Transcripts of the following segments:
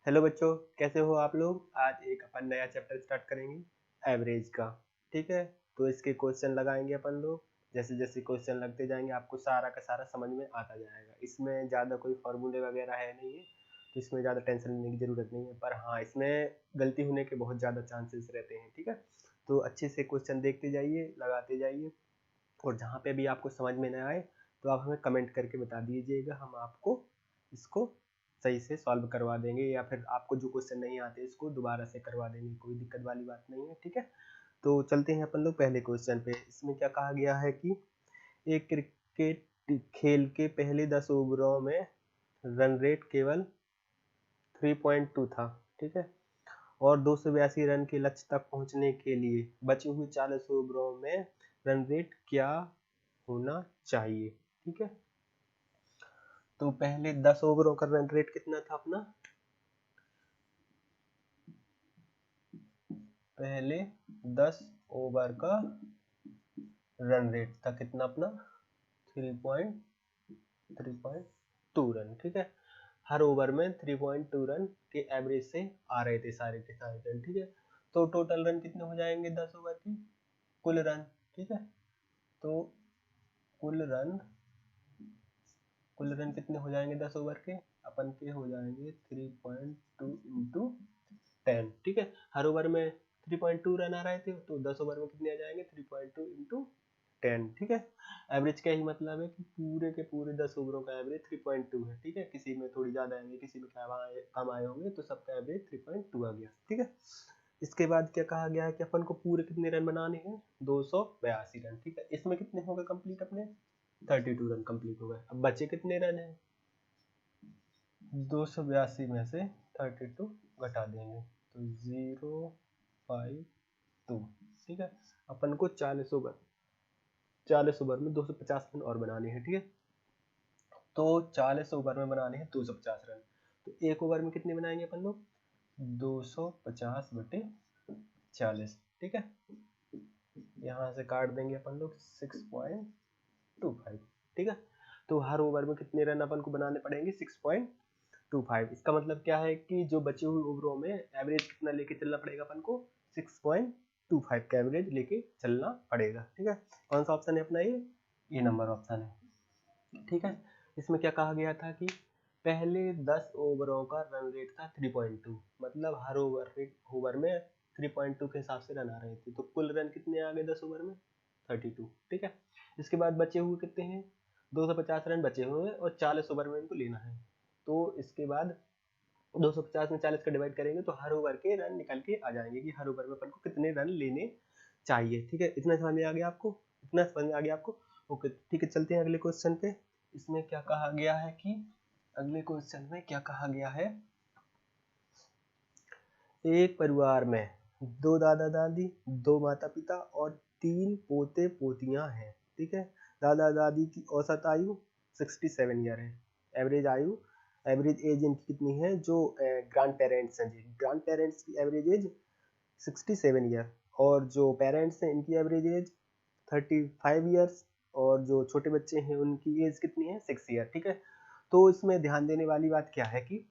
Hello बच्चों, कैसे हो आप लोग। आज एक अपन नया चैप्टर स्टार्ट करेंगे एवरेज का। ठीक है, तो इसके क्वेश्चन लगाएंगे अपन लोग। जैसे जैसे क्वेश्चन लगते जाएंगे आपको सारा का सारा समझ में आता जाएगा। इसमें ज़्यादा कोई फॉर्मूले वगैरह है नहीं है, तो इसमें ज़्यादा टेंशन लेने की ज़रूरत नहीं है। पर हाँ, इसमें गलती होने के बहुत ज़्यादा चांसेस रहते हैं। ठीक है, तो अच्छे से क्वेश्चन देखते जाइए, लगाते जाइए, और जहाँ पे भी आपको समझ में ना आए तो आप हमें कमेंट करके बता दीजिएगा। हम आपको इसको सही से सॉल्व करवा देंगे, या फिर आपको जो क्वेश्चन नहीं आते इसको दोबारा से करवा देंगे। कोई दिक्कत वाली बात नहीं है। ठीक है, तो चलते हैं अपन लोग पहले क्वेश्चन पे। इसमें क्या कहा गया है कि एक क्रिकेट खेल के पहले 10 ओवरों में रन रेट केवल 3.2 था। ठीक है, और 282 रन के लक्ष्य तक पहुंचने के लिए बचे हुए 40 ओवरों में रन रेट क्या होना चाहिए। ठीक है, तो पहले 10 ओवरों का रन रेट कितना था अपना। पहले 10 ओवर का रन रेट था कितना अपना, 3.2 रन। ठीक है, हर ओवर में 3.2 रन के एवरेज से आ रहे थे सारे के सारे रन। ठीक है, तो टोटल रन कितने हो जाएंगे 10 ओवर की, कुल रन। ठीक है, तो कुल रन कितने हो जाएंगे 10 ओवर के, अपन के हो जाएंगे 3.2 इंटू 10। ठीक है, हर ओवर में 3.2 रन आ रहे थे, तो 10 ओवर में कितने आ जाएंगे 3.2 इंटू 10। ठीक है, एवरेज का ही मतलब है कि पूरे के पूरे 10 ओवरों का एवरेज 3.2 है। ठीक है, किसी में थोड़ी ज़्यादा आएंगे, किसी में कम आए होंगे, तो सबका एवरेज 3.2 आ गया। ठीक है, इसके बाद क्या कहा गया है कि अपन को पूरे कितने रन बनाने हैं, 282 रन। ठीक है, इसमें कितने हो गए कंप्लीट अपने, 32 रन कंप्लीट हो गए। अब बचे कितने रन है, 282 में से 32 घटा देंगे तो 052। ठीक है, अपन को 40 ओवर में 250 रन और बनाने हैं। ठीक है, तो 40 ओवर में बनाने हैं 250 रन, तो एक ओवर में कितने बनाएंगे अपन लोग, 250/40। ठीक है, यहाँ से काट देंगे अपन लोग 6.25। ठीक है, तो हर ओवर में कितने रन अपन को बनाने पड़ेंगे, 6.25। इसका मतलब क्या है कि जो बचे हुए ओवरों में एवरेज कितना लेके चलना पड़ेगा अपन को, 6.25 का एवरेज लेके चलना पड़ेगा। ठीक है, कौन सा ऑप्शन है अपना, ये नंबर ऑप्शन है। ठीक है, इसमें क्या कहा गया था कि पहले 10 ओवरों का रन रेट था 3.2, मतलब हर ओवर में 3.2 के हिसाब से रन आ रहे थे, तो कुल रन कितने आ गए 10 ओवर में, 32। ठीक है, इसके बाद बचे हुए कितने हैं, 250 रन बचे हुए हैं, और 40 ओवर में इनको लेना है। तो इसके बाद 250 में 40 का डिवाइड करेंगे तो हर ओवर के रन निकल के आ जाएंगे कि हर ओवर में अपन को कितने रन लेने चाहिए। ठीक है, इतना समझ में आ गया आपको, इतना समझ में आ गया आपको। ओके, ठीक है, चलते हैं अगले क्वेश्चन पे। इसमें क्या कहा गया है कि अगले क्वेश्चन में क्या कहा गया है, एक परिवार में 2 दादा दादी, 2 माता पिता और 3 पोते पोतियां हैं। ठीक है, दादा दादी की औसत आयु 67 ईयर है। एवरेज एज इनकी कितनी है, जो ग्रैंड पेरेंट्स हैं जी, ग्रैंड पेरेंट्स की एवरेज एज 67 ईयर, और जो पेरेंट्स हैं इनकी एवरेज एज 35 ईयर्स, और जो छोटे बच्चे हैं उनकी एज कितनी है, 6 ईयर। ठीक है, तो इसमें ध्यान देने वाली बात क्या है कि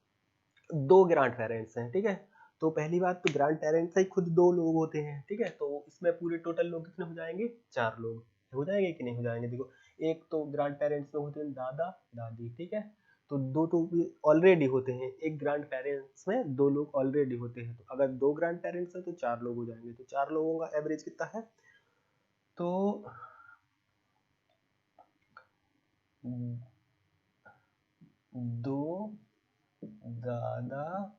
2 ग्रांड पेरेंट्स हैं। ठीक है, तो पहली बात तो ग्रांड पेरेंट्स ही खुद 2 लोग होते हैं। ठीक है, तो इसमें पूरे टोटल लोग कितने हो जाएंगे, 4 लोग हो जाएंगे कि नहीं हो जाएंगे। देखो, एक तो ग्रांड पेरेंट्स में होते हैं दादा दादी। ठीक है, तो 2 तो ऑलरेडी होते हैं, एक ग्रांड पेरेंट्स में 2 लोग ऑलरेडी होते हैं, तो अगर 2 ग्रांड पेरेंट्स हैं तो 4 लोग हो जाएंगे। तो 4 लोगों का एवरेज कितना है, तो 2 दादा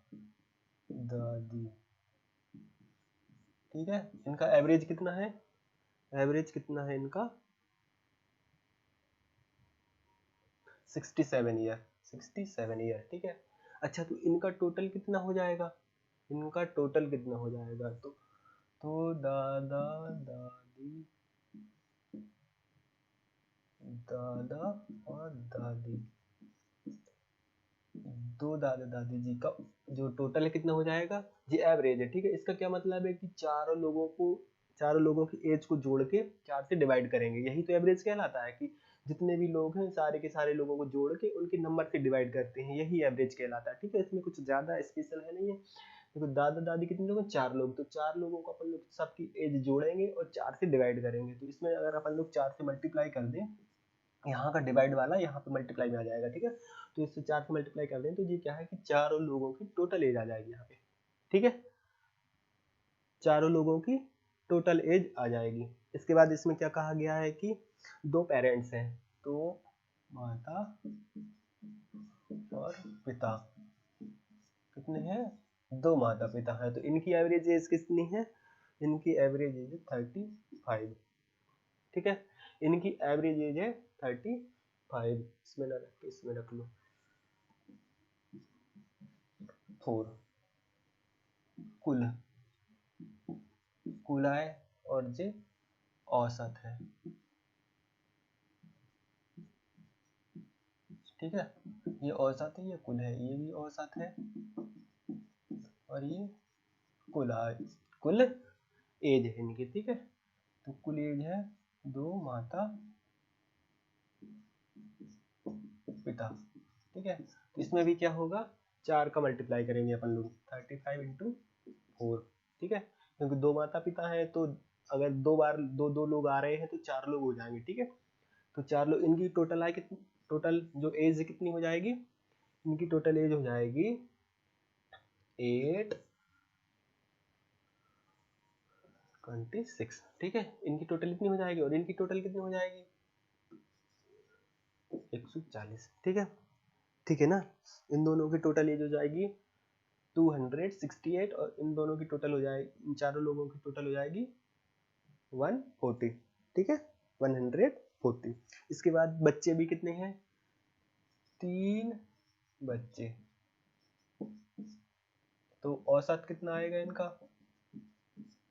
दादी। ठीक है, इनका एवरेज कितना है, एवरेज कितना है इनका, 67 ईयर, 67 ईयर। ठीक है, अच्छा, तो इनका टोटल कितना हो जाएगा, इनका टोटल कितना हो जाएगा, तो दादा दादी, दादा और दादी, 2 दादा दादी जी का जो टोटल है कितना हो जाएगा, ये एवरेज है। ठीक है, इसका क्या मतलब है कि चारों लोगों की एज को जोड़ के 4 से डिवाइड करेंगे, यही तो एवरेज कहलाता है कि जितने भी लोग हैं सारे के सारे लोगों को जोड़ के उनके नंबर से डिवाइड करते हैं, यही एवरेज कहलाता है। ठीक है, इसमें कुछ ज़्यादा स्पेशल है नहीं है। देखो दादा दादी कितने लोग हैं, 4 लोग, तो 4 लोगों को अपन लोग सबकी एज जोड़ेंगे और 4 से डिवाइड करेंगे। तो इसमें अगर अपन लोग 4 से मल्टीप्लाई कर दें, यहाँ का डिवाइड वाला यहाँ पे मल्टीप्लाई में आ जाएगा। ठीक है, तो इससे 4 से मल्टीप्लाई कर दें तो ये क्या है कि चारों लोगों की टोटल एज आ जाएगी यहाँ पे। ठीक है, चारों लोगों की टोटल एज आ जाएगी। इसके बाद इसमें क्या कहा गया है कि 2 पेरेंट्स हैं, तो माता और पिता कितने हैं, 2 माता पिता हैं, तो इनकी एवरेज एज कितनी है, इनकी एवरेज एज है 35। ठीक है, इनकी एवरेज एज है 35। इसमें ना रख के इसमें रख लो 4। कुल कुल है और जे औसत है। ठीक है, ये औसत है, ये कुल है, ये भी औसत है और ये कुल एज है इनकी। ठीक है, तो कुल एज है 2 माता पिता। ठीक है, तो इसमें भी क्या होगा, 4 का मल्टीप्लाई करेंगे अपन लोग, 35 इंटू 4। ठीक है, क्योंकि 2 माता पिता है तो अगर 2 बार 2 लोग आ रहे हैं तो 4 लोग हो जाएंगे। ठीक है, तो 4 लोग, इनकी टोटल आए कितनी, टोटल जो एज कितनी हो जाएगी, इनकी टोटल एज हो जाएगी 826। ठीक है, इनकी टोटल इतनी हो जाएगी और इनकी टोटल कितनी हो जाएगी 140। ठीक है, ठीक है ना, इन दोनों की टोटल एज हो जाएगी 268 और इन दोनों की टोटल हो जाएगी, इन चारों लोगों की टोटल हो जाएगी 140। ठीक है, 140। इसके बाद बच्चे भी कितने हैं, 3 बच्चे, तो औसत कितना आएगा इनका,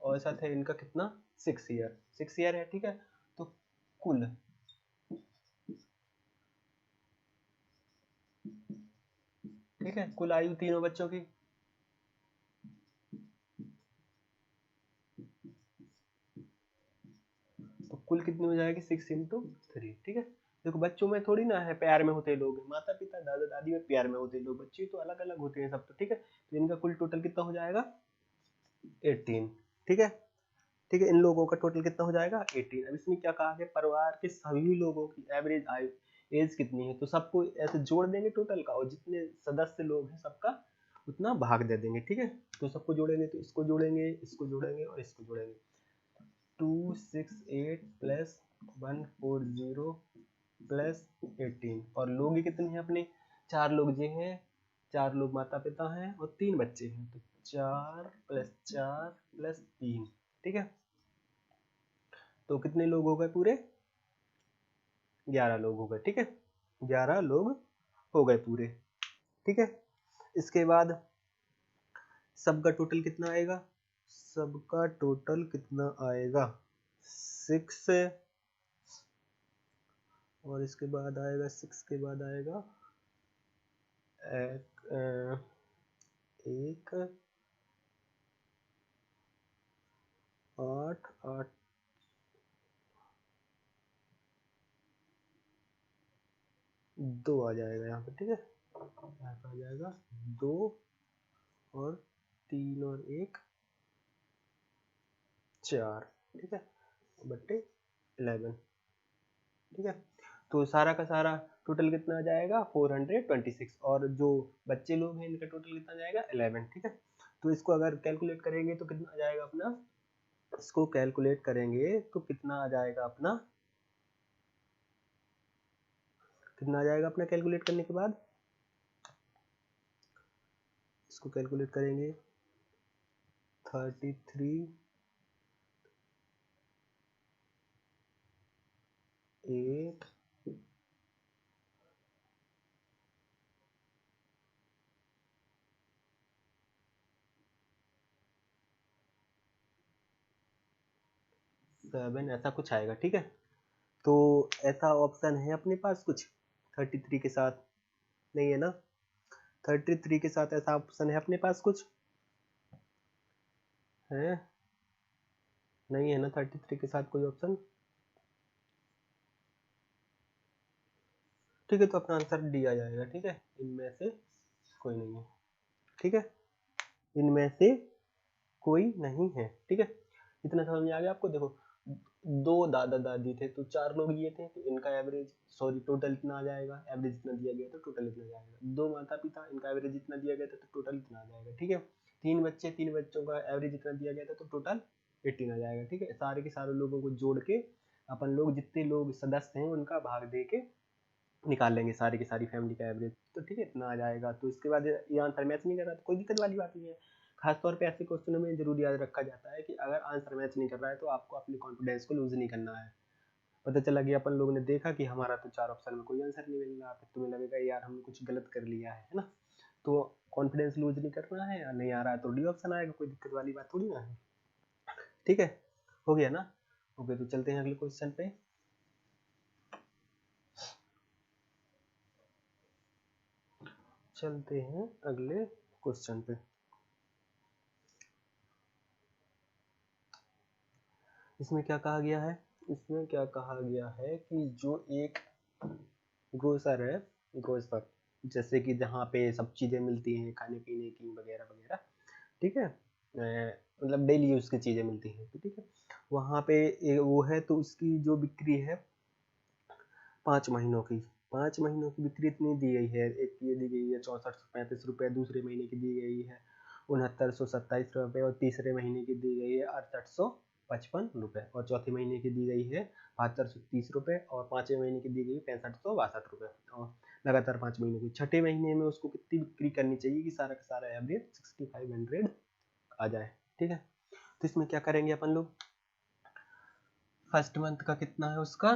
औसत है इनका कितना 6 ईयर, 6 ईयर है। ठीक है, तो कुल ठीक है, कुल आयु तीनों बच्चों की, तो कुल कितनी हो जाएगी 6 इंटू 3। ठीक है, देखो बच्चों में थोड़ी ना है प्यार में होते लोग, माता पिता दादा दादी में प्यार में होते लोग, बच्चे तो अलग अलग होते हैं सब। तो ठीक है, तो इनका कुल टोटल कितना हो जाएगा 18। ठीक है, ठीक है, इन लोगों का टोटल कितना हो जाएगा 18। अब इसमें क्या कहा गया, परिवार के सभी लोगों की एवरेज आयु एज कितनी है, तो सबको ऐसे जोड़ देंगे टोटल का और जितने सदस्य लोग हैं सबका उतना भाग दे देंगे। ठीक है, तो सबको जोड़ेंगे तो इसको जोड़ेंगे, इसको जोड़ेंगे और इसको जोड़ेंगे, 268 प्लस 140 प्लस 18 और लोग ही कितने हैं अपने, 4 लोग ये हैं, 4 लोग माता पिता हैं और 3 बच्चे हैं, तो 4 प्लस 4 प्लस 3। ठीक है, तो कितने लोग हो गए पूरे, 11 लोग हो गए। ठीक है, 11 लोग हो गए पूरे। ठीक है, इसके बाद सबका टोटल कितना आएगा, सबका टोटल कितना आएगा 6, और इसके बाद आएगा 6 के बाद आएगा एक 8 8 2 आ जाएगा यहाँ पे। ठीक है, यहाँ पे आ जाएगा 2 और 3 और 1 4। ठीक है, बट्टे 11। ठीक है, तो सारा का सारा टोटल कितना आ जाएगा 426 और जो बच्चे लोग हैं इनका टोटल कितना आ जाएगा 11। ठीक है, तो इसको अगर कैलकुलेट करेंगे तो कितना आ जाएगा अपना, इसको कैलकुलेट करेंगे तो कितना आ जाएगा अपना, कितना आ जाएगा अपना कैलकुलेट करने के बाद, इसको कैलकुलेट करेंगे 33 8 7 ऐसा कुछ आएगा। ठीक है, तो ऐसा ऑप्शन है अपने पास कुछ 33 के साथ, नहीं है ना, 33 के साथ ऐसा ऑप्शन है अपने पास कुछ है, नहीं है ना 33 के साथ कोई ऑप्शन। ठीक है, तो अपना आंसर डी आ जाएगा। ठीक है, इनमें से कोई नहीं है। ठीक है, इनमें से कोई नहीं है। ठीक है, इतना समझ में आ गया आपको। देखो, दो दादा दादी थे तो 4 लोग ये थे, तो इनका एवरेज सॉरी टोटल इतना आ जाएगा। एवरेज इतना दिया गया तो टोटल इतना जाएगा। 2 माता पिता, इनका एवरेज इतना दिया गया था तो टोटल इतना आ जाएगा। ठीक है, 3 बच्चे, 3 बच्चों का एवरेज इतना दिया गया था तो टोटल 18 आ जाएगा। ठीक है, सारे के सारे लोगों को जोड़ के अपन लोग जितने लोग सदस्य हैं उनका भाग दे के निकाल लेंगे सारी की सारी फैमिली का एवरेज। तो ठीक है, इतना आ जाएगा। तो इसके बाद ये आंसर मैच नहीं कर रहा तो कोई दिक्कत वाली बात नहीं है। खासतौर पे ऐसे क्वेश्चनों में जरूर याद रखा जाता है कि अगर आंसर मैच नहीं कर रहा है तो आपको अपने कॉन्फिडेंस को लूज नहीं करना है। पता चला कि अपन लोगों ने देखा कि हमारा तो 4 ऑप्शन में कोई आंसर नहीं मिल रहा, फिर तुम्हें लगेगा यार हमने कुछ गलत कर लिया है ना। तो कॉन्फिडेंस लूज नहीं करना है, या नहीं आ रहा है तो डी ऑप्शन आएगा, कोई दिक्कत वाली बात थोड़ी ना है। ठीक है, हो गया ना। ओके, तो चलते हैं अगले क्वेश्चन पे। चलते हैं अगले क्वेश्चन पे। इसमें क्या कहा गया है, इसमें क्या कहा गया है कि जो एक ग्रोसर है, ग्रोसर जैसे कि जहाँ पे सब चीज़ें मिलती हैं खाने पीने की वगैरह वगैरह, ठीक है, मतलब डेली यूज़ की चीज़ें मिलती हैं, तो ठीक है, वहाँ पे वो है तो उसकी जो बिक्री है 5 महीनों की, 5 महीनों की बिक्री इतनी दी गई है। एक ये दी गई है 6435 रुपये, दूसरे महीने की दी गई है 6927 रुपये, और तीसरे महीने की दी गई है 6855 रुपये, और चौथे महीने की दी गई है 7230 रुपये, और पाँचवें महीने की दी गई 6562 रुपये, और लगातार 5 महीनों की। छठे महीने में उसको कितनी बिक्री करनी चाहिए कि सारा का सारा एवरेज 6500 आ जाए। ठीक है, तो इसमें क्या करेंगे अपन लोग, फर्स्ट मंथ का कितना है उसका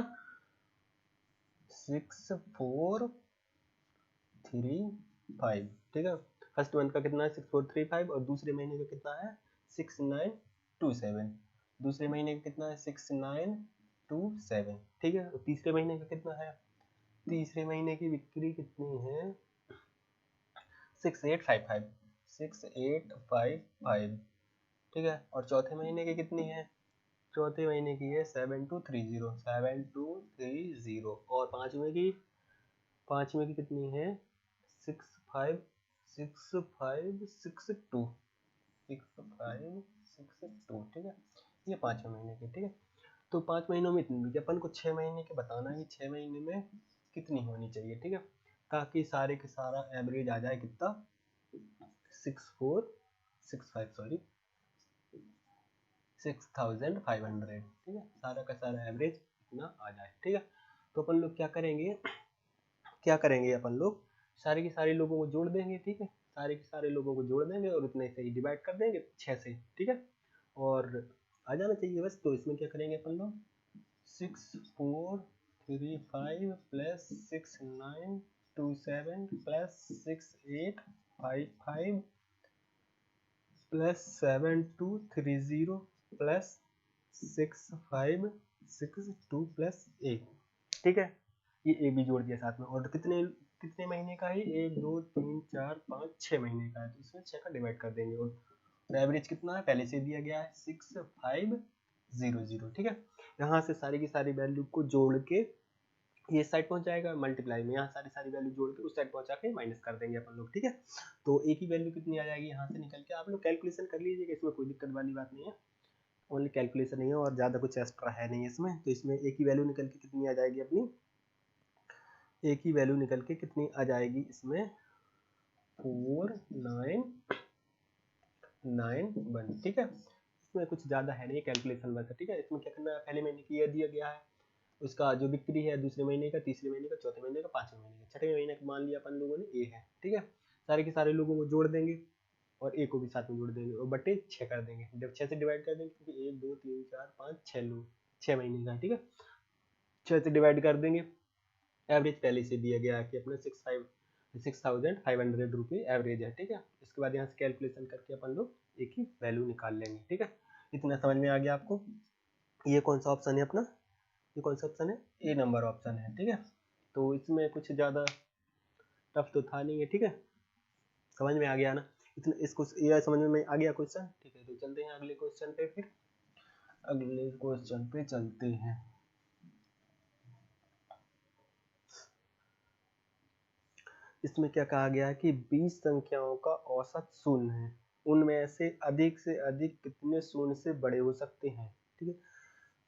6435, ठीक है, फर्स्ट मंथ का कितना है 6435, और दूसरे महीने का कितना है 6927, दूसरे महीने का कितना है 6927, ठीक है, और तीसरे महीने का कितना है, तीसरे महीने की बिक्री कितनी है 6855, 6855, ठीक है, और चौथे महीने की कितनी है, चौथे महीने की है 7230, 7230, और पांचवें की कितनी है 6562, 6562, ठीक है, ये 5वें महीने की। ठीक है, तो 5 महीनों में इतनी, अपन को 6 महीने के बताना है कि 6 महीने में कितनी होनी चाहिए। ठीक है, ताकि सारे के सारा एवरेज आ जाए कितना 6465, सॉरी 6500, ठीक है, सारा का सारा एवरेज इतना आ जाए। ठीक है, तो अपन लोग क्या करेंगे, क्या करेंगे अपन लोग सारे के सारे लोगों को जोड़ देंगे। ठीक है, सारे के सारे लोगों को जोड़ देंगे और उतने से ही डिवाइड कर देंगे 6 से। ठीक है, और आ जाना चाहिए बस। तो इसमें क्या करेंगे अपन लोग 6435 plus 6927 plus 6855 plus 7230 plus 6562 plus A, ठीक है, ये ए भी जोड़ दिया साथ में। और कितने कितने महीने का है, 1 2 3 4 5 6 महीने का है, तो इसमें 6 का डिवाइड कर देंगे। और एवरेज कितना है पहले से दिया गया है 6500, ठीक है, यहाँ से सारी की सारी वैल्यू को जोड़ के ये साइड पहुंच जाएगा मल्टीप्लाई में, यहाँ सारी सारी वैल्यू जोड़ के उस साइड पहुंचा के माइनस कर देंगे अपन लोग। ठीक है, तो एक ही वैल्यू कितनी आ जाएगी यहाँ से निकल के, आप लोग कैलकुलेशन कर लीजिएगा, इसमें कोई दिक्कत वाली बात नहीं है, ओनली कैलकुलेशन ही है और ज़्यादा कुछ एक्स्ट्रा है नहीं इसमें। तो इसमें एक ही वैल्यू निकल के कितनी आ जाएगी अपनी, एक ही वैल्यू निकल के कितनी आ जाएगी इसमें 4991, ठीक है, इसमें कुछ ज़्यादा है नहीं, कैलकुलेशन बस है। ठीक है, इसमें क्या करना है, पहले महीने की ये दिया गया है, उसका जो बिक्री है दूसरे महीने का, तीसरे महीने का, चौथे महीने का, पांचवें महीने का, छठे महीने का मान लिया अपन लोगों ने ए है। ठीक है, सारे के सारे लोगों को जोड़ देंगे और ए को भी साथ में जोड़ देंगे और बटे 6 कर देंगे, जब 6 से डिवाइड कर देंगे क्योंकि 1 2 3 4 5 6 लोग 6 महीने का। ठीक है, 6 से डिवाइड कर देंगे, एवरेज पहले से दिया गया है कि अपने 6500 रुपये एवरेज है। ठीक है, इसके बाद यहाँ से कैलकुलेशन करके अपन लोग एक ही वैल्यू निकाल लेंगे। ठीक है, इतना समझ में आ गया आपको। ये कौन सा ऑप्शन है अपना, ये कौन सा ऑप्शन है, ए नंबर ऑप्शन है। ठीक है, तो इसमें कुछ ज़्यादा टफ तो था नहीं है। ठीक है, समझ में आ गया ना, इतना इसको ये समझ में आ गया क्वेश्चन। ठीक है, तो चलते हैं अगले क्वेश्चन पे, फिर अगले क्वेश्चन पे चलते हैं। इसमें क्या कहा गया है कि 20 संख्याओं का औसत शून्य है, उनमें से अधिक कितने शून्य से बड़े हो सकते हैं। ठीक है,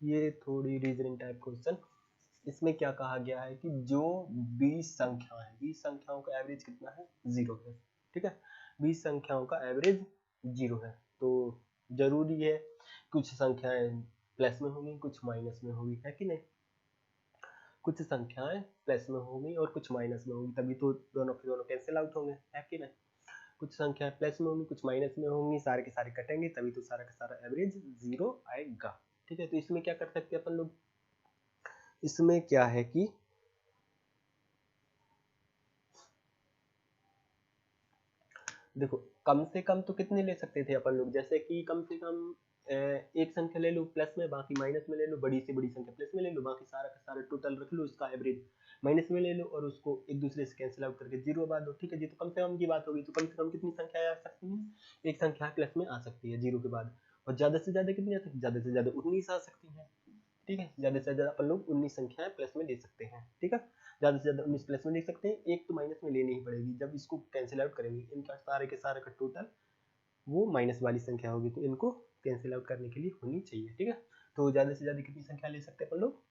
ये थोड़ी रीजनिंग टाइप क्वेश्चन। इसमें क्या कहा गया है कि जो 20 संख्या है, 20 संख्याओं का एवरेज कितना है, 0 है। ठीक है, 20 संख्याओं का एवरेज 0 है, तो जरूरी है कुछ संख्याएं प्लस में होंगी, कुछ माइनस में होगी, है कि नहीं। कुछ संख्याएं प्लस में होंगी और कुछ माइनस में होंगी, तभी तो दोनों के दोनों कैंसिल आउट होंगे, है कि नहीं। कुछ संख्याएं प्लस में होंगी, कुछ माइनस में होंगी, सारे के सारे कटेंगे, तभी तो सारा का सारा एवरेज 0 आएगा। ठीक है, तो इसमें क्या कर सकते हैं अपन लोग, इसमें क्या है कि देखो कम से कम तो कितने ले सकते थे अपन लोग, जैसे कि कम से कम एक संख्या ले लो प्लस में, बाकी माइनस में ले लो, बड़ी से बड़ी संख्या प्लस में ले लो, बाकी सारा का सारा टोटल रख लो, उसका एवरेज माइनस में ले लो और उसको एक दूसरे से कैंसिल आउट करके 0 बांट दो। ठीक है जी, तो कम से कम की बात होगी, तो कम से कम कितनी संख्या आ सकती है, एक संख्या प्लस में आ सकती है 0 के बाद, और ज्यादा से ज्यादा कितनी आ सकती है, ज्यादा से ज्यादा 19 आ सकती है। ठीक है, ज्यादा से ज्यादा अपन लोग 19 संख्याएं प्लस में ले सकते हैं। ठीक है, ज्यादा से ज्यादा 19 प्लस में ले सकते हैं, एक तो माइनस में लेनी ही पड़ेगी, जब इसको कैंसिल आउट करेंगे इनका सारे के सारे का टोटल वो माइनस वाली संख्या होगी, तो इनको कैंसिल आउट करने के लिए होनी चाहिए। ठीक है, तो ज्यादा से ज्यादा कितनी संख्या ले सकते हैं अपन लोग,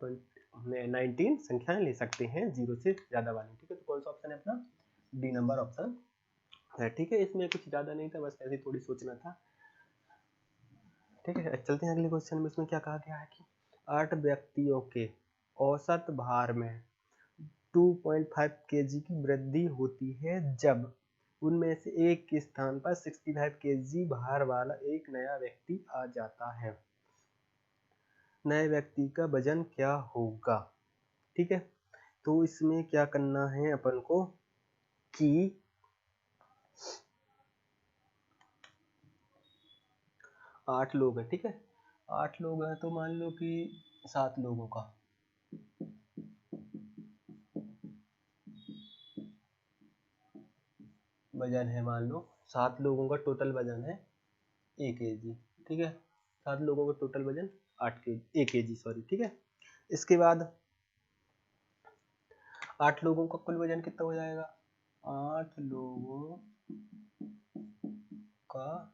19 संख्याएं ले सकते हैं 0 से ज्यादा वाली। ठीक है, तो कौन सा ऑप्शन है अपना, डी नंबर ऑप्शन है। ठीक है, इसमें कुछ ज्यादा नहीं था, बस ऐसे थोड़ी सोचना था। ठीक है, चलते हैं अगले क्वेश्चन में। इसमें क्या कहा गया है कि 8 व्यक्तियों के औसत भार में 2.5 kg की वृद्धि होती है जब उनमें से एक के स्थान पर 65 kg भार वाला एक नया व्यक्ति आ जाता है, नए व्यक्ति का वजन क्या होगा। ठीक है, तो इसमें क्या करना है अपन को कि 8 लोग हैं। ठीक है, 8 लोग हैं, तो मान लो कि 7 लोगों का वजन है, मान लो 7 लोगों का टोटल वजन है 1 kg। ठीक है, 7 लोगों का टोटल वजन 8 kg 1 kg सॉरी। ठीक है, इसके बाद 8 लोगों का कुल वजन कितना हो जाएगा, 8 लोगों का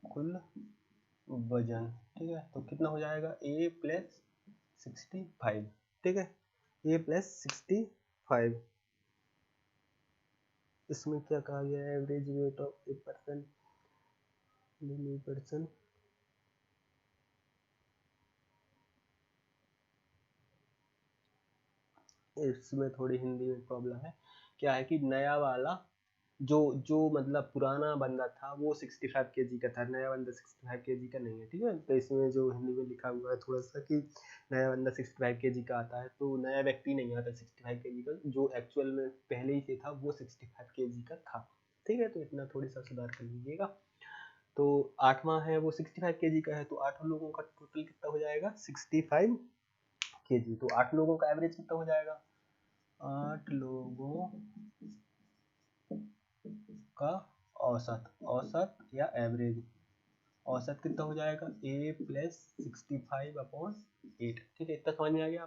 कुल वजन। ठीक है, तो कितना हो जाएगा, a प्लस 65। ठीक है, a प्लस 65। इसमें क्या कहा गया है, average weight of a person person. इसमें थोड़ी हिंदी में प्रॉब्लम है, क्या है कि नया वाला जो जो मतलब पुराना बंदा था वो 65 kg का था, नया बंदा 65 kg का नहीं है। ठीक है, तो इसमें जो हिंदी में लिखा हुआ है थोड़ा सा कि नया बंदा 65 kg का आता है, तो नया व्यक्ति नहीं आता 65 kg का, जो एक्चुअल में पहले ही से था वो 65 kg का था। ठीक है, तो इतना थोड़ी सा सुधार कर लीजिएगा। तो 8वां है वो 65 kg का है, तो 8 लोगों का टोटल कितना हो जाएगा, 65 kg। तो 8 लोगों का एवरेज कितना हो जाएगा, 8 लोगों का औसत या एवरेज, औसत कितना हो जाएगा, a प्लस 65/8। ठीक है, इतना समझ में आ गया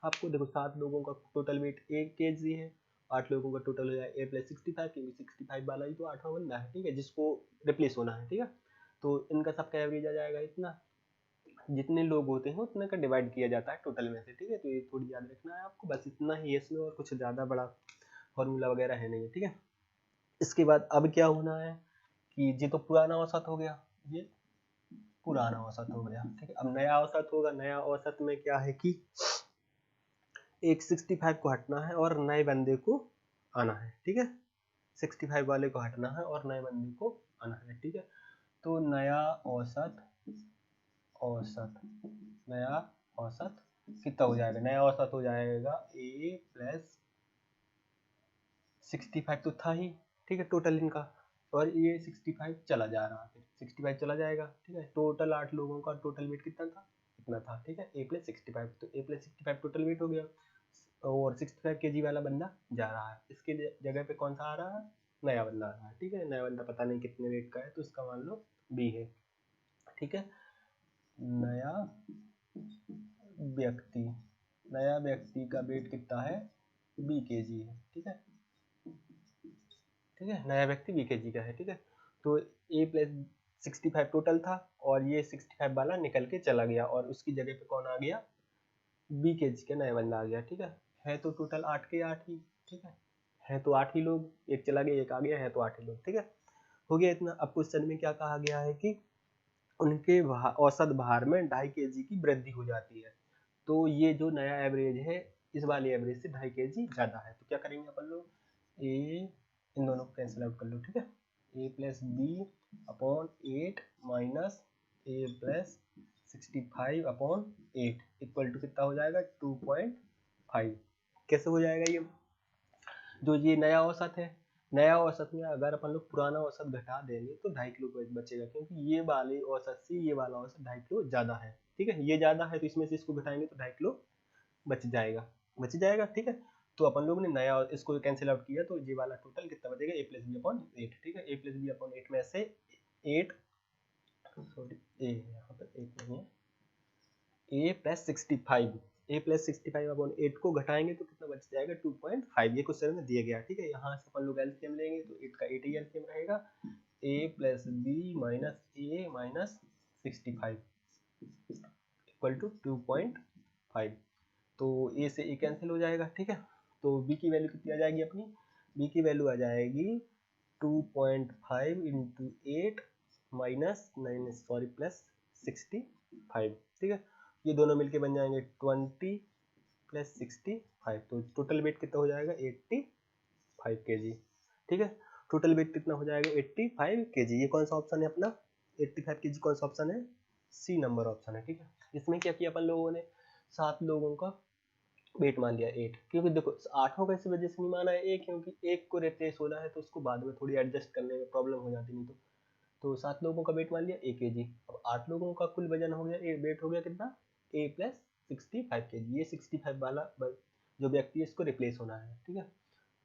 आपको देखो 7 लोगों का टोटल वेट 1 kg है, 8 लोगों का टोटल हो जाएगा a प्लस 65, क्योंकि 65 वाला ही तो 8वां बंदा है। ठीक है, जिसको रिप्लेस होना है। ठीक है, तो इनका सबका एवरेज आ जाएगा इतना, जितने लोग होते हैं उतने का डिवाइड किया जाता है टोटल में से। ठीक है, तो ये थोड़ी याद रखना है आपको, बस इतना ही है इसमें, और कुछ ज़्यादा बड़ा फॉर्मूला वगैरह है नहीं। ठीक है, इसके बाद अब क्या होना है कि ये तो पुराना औसत हो गया, ये पुराना औसत हो गया। ठीक है, अब नया औसत होगा, नया औसत में क्या है कि एक 65 को हटना है और नए बंदे को आना है। ठीक है, 65 वाले को हटना है और नए बंदे को आना है। ठीक है, तो नया औसत नया औसत कितना हो जाएगा, नया औसत हो जाएगा a प्लस 65 तो था ही। ठीक है, टोटल इनका, और ये 65 चला जा रहा है, 65 चला जाएगा। ठीक है, टोटल 8 लोगों का टोटल वेट कितना था, इतना था। ठीक है, a प्लस 65, तो a प्लस 65 टोटल वेट हो गया, और 65 kg वाला बंदा जा रहा है, इसके जगह पे कौन सा आ रहा है, नया बंदा आ रहा है। ठीक है, नया बंदा पता नहीं कितने वेट का है, तो इसका मान लो b है। ठीक है, नया व्यक्ति का वेट कितना है, BKG है, ठीक है, ठीक है, नया व्यक्ति BKG का है, ठीक है। तो A प्लस 65 टोटल था और ये 65 वाला निकल के चला गया और उसकी जगह पे कौन आ गया, BKG का नया बंदा आ गया, ठीक है तो टोटल 8 के 8 ही, ठीक है तो 8 ही लोग, एक चला गया एक आ गया, है तो 8 ही लोग, ठीक है, हो गया इतना। अब क्वेश्चन में क्या कहा गया है कि उनके औसत भार में 2.5 kg की वृद्धि हो जाती है। तो ये जो नया एवरेज है इस वाले एवरेज से 2.5 kg ज्यादा है, तो क्या करेंगे अपन लोग, ए, इन दोनों को कैंसिल आउट कर लो, ठीक है, A plus B upon 8 minus A plus 65 upon 8 equal to कितना हो जाएगा 2.5। कैसे हो जाएगा ये, जो ये नया औसत है, नया औसत में अगर अपन लोग पुराना औसत घटा देंगे तो 2.5 किलो बचेगा, क्योंकि ये वाले औसत से ये वाला औसत 2.5 किलो ज्यादा है, ठीक है, ये ज्यादा है तो इसमें से इसको घटाएंगे तो 2.5 किलो बच जाएगा, ठीक है। तो अपन लोग ने नया इसको कैंसिल आउट किया तो ये वाला टोटल कितना बचेगा, ए प्लस बी अपॉन 8, ठीक है, ए प्लस बी अपॉन 8 में से 8, सॉरी ए यहाँ पर 8 नहीं है, A plus 65, A plus 65 upon 8 को घटाएंगे तो कितना बच जाएगा 2.5, ये क्वेश्चन में दिया गया, ठीक है। यहाँ से अपन लोग एलसीएम लेंगे तो 8 का 8 ही एलसीएम रहेगा, A plus B minus A minus 65 equal to 2.5। तो ए से ए कैंसिल हो जाएगा, ठीक है। तो बी की वैल्यू कितनी आ जाएगी अपनी, बी की वैल्यू आ जाएगी 2.5 इंटू 8 माइनस 9 सॉरी प्लस 65, ठीक है। ये दोनों मिलके बन जाएंगे 20 प्लस 65, तो टोटल वेट कितना हो जाएगा 85 kg, ठीक है। टोटल वेट कितना हो जाएगा 85 kg। ये कौन सा ऑप्शन है अपना, 85 kg कौन सा ऑप्शन है, सी नंबर ऑप्शन है, ठीक है। इसमें क्या किया अपन लोगों ने, 7 लोगों का वेट मान लिया 8, क्योंकि देखो 8 को इस वजह से नहीं माना है एक, क्योंकि एक को रिप्लेस होना है तो उसको बाद में थोड़ी एडजस्ट करने में प्रॉब्लम हो जाती, नहीं तो 7 लोगों का वेट मान लिया 1 kg। अब 8 लोगों का कुल वजन हो गया, वेट हो गया कितना, a प्लस 65 kg। ये 65 वाला जो व्यक्ति है इसको रिप्लेस होना है, ठीक है।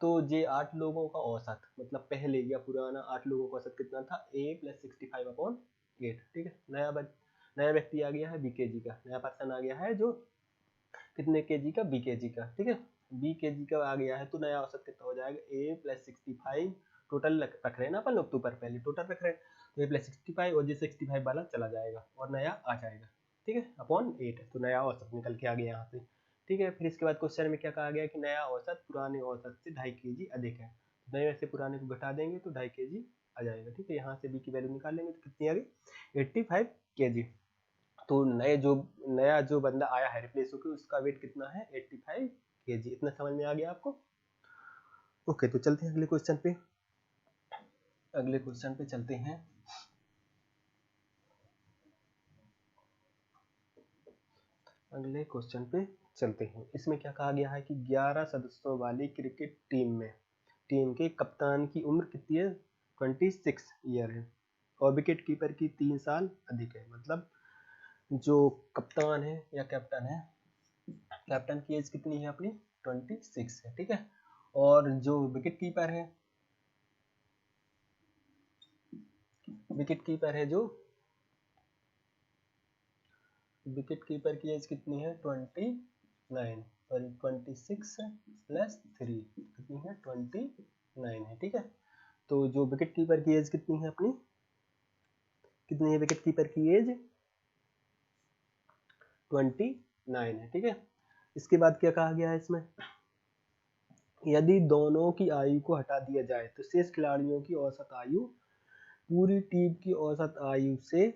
तो ये 8 लोगों का औसत, मतलब पहले या पुराना 8 लोगों का औसत कितना था, a प्लस 65 अपॉन 8, ठीक है। नया व्यक्ति आ गया है BKG का, नया पर्सन आ गया है जो कितने केजी का, BKG का, ठीक है। BKG का आ गया है तो नया औसत कितना हो जाएगा, a प्लस 65, टोटल रख रहे हैं ना अपन लोग, तो ऊपर पहले टोटल रख रहे हैं, तो a प्लस 65 और ये 65 वाला चला जाएगा और नया आ जाएगा, ठीक है, अपॉन 8, तो नया औसत निकल के आ गया यहाँ से, ठीक है। फिर इसके बाद क्वेश्चन में क्या कहा गया कि नया औसत पुराने औसत से 2.5 kg अधिक है, नए से पुराने को घटा देंगे तो 2.5 kg आ जाएगा, ठीक है। यहाँ से b की वैल्यू निकाल लेंगे तो कितनी आ गई 85 kg। तो नया जो बंदा आया है रिप्लेस होकर, उसका वेट कितना है 85 kg। इतना समझ में आ गया आपको, ओके। तो चलते हैं अगले क्वेश्चन पे, चलते हैं। अगले क्वेश्चन पे चलते हैं। इसमें क्या कहा गया है कि 11 सदस्यों वाली क्रिकेट टीम के कप्तान की उम्र कितनी है, 26 ईयर है और विकेट कीपर की 3 साल अधिक है। मतलब जो कप्तान है या कैप्टन की एज कितनी है अपनी 26 है, ठीक है। और जो विकेट कीपर है जो विकेट कीपर की एज कितनी है 29, सॉरी 26 प्लस 3 कितनी है 29 है, ठीक है। तो जो विकेट कीपर की एज कितनी है अपनी, कितनी है विकेट कीपर की एज 29 है, ठीक है। इसके बाद क्या कहा गया है इसमें, यदि दोनों की आयु को हटा दिया जाए तो शेष खिलाड़ियों की औसत आयु पूरी टीम की औसत आयु से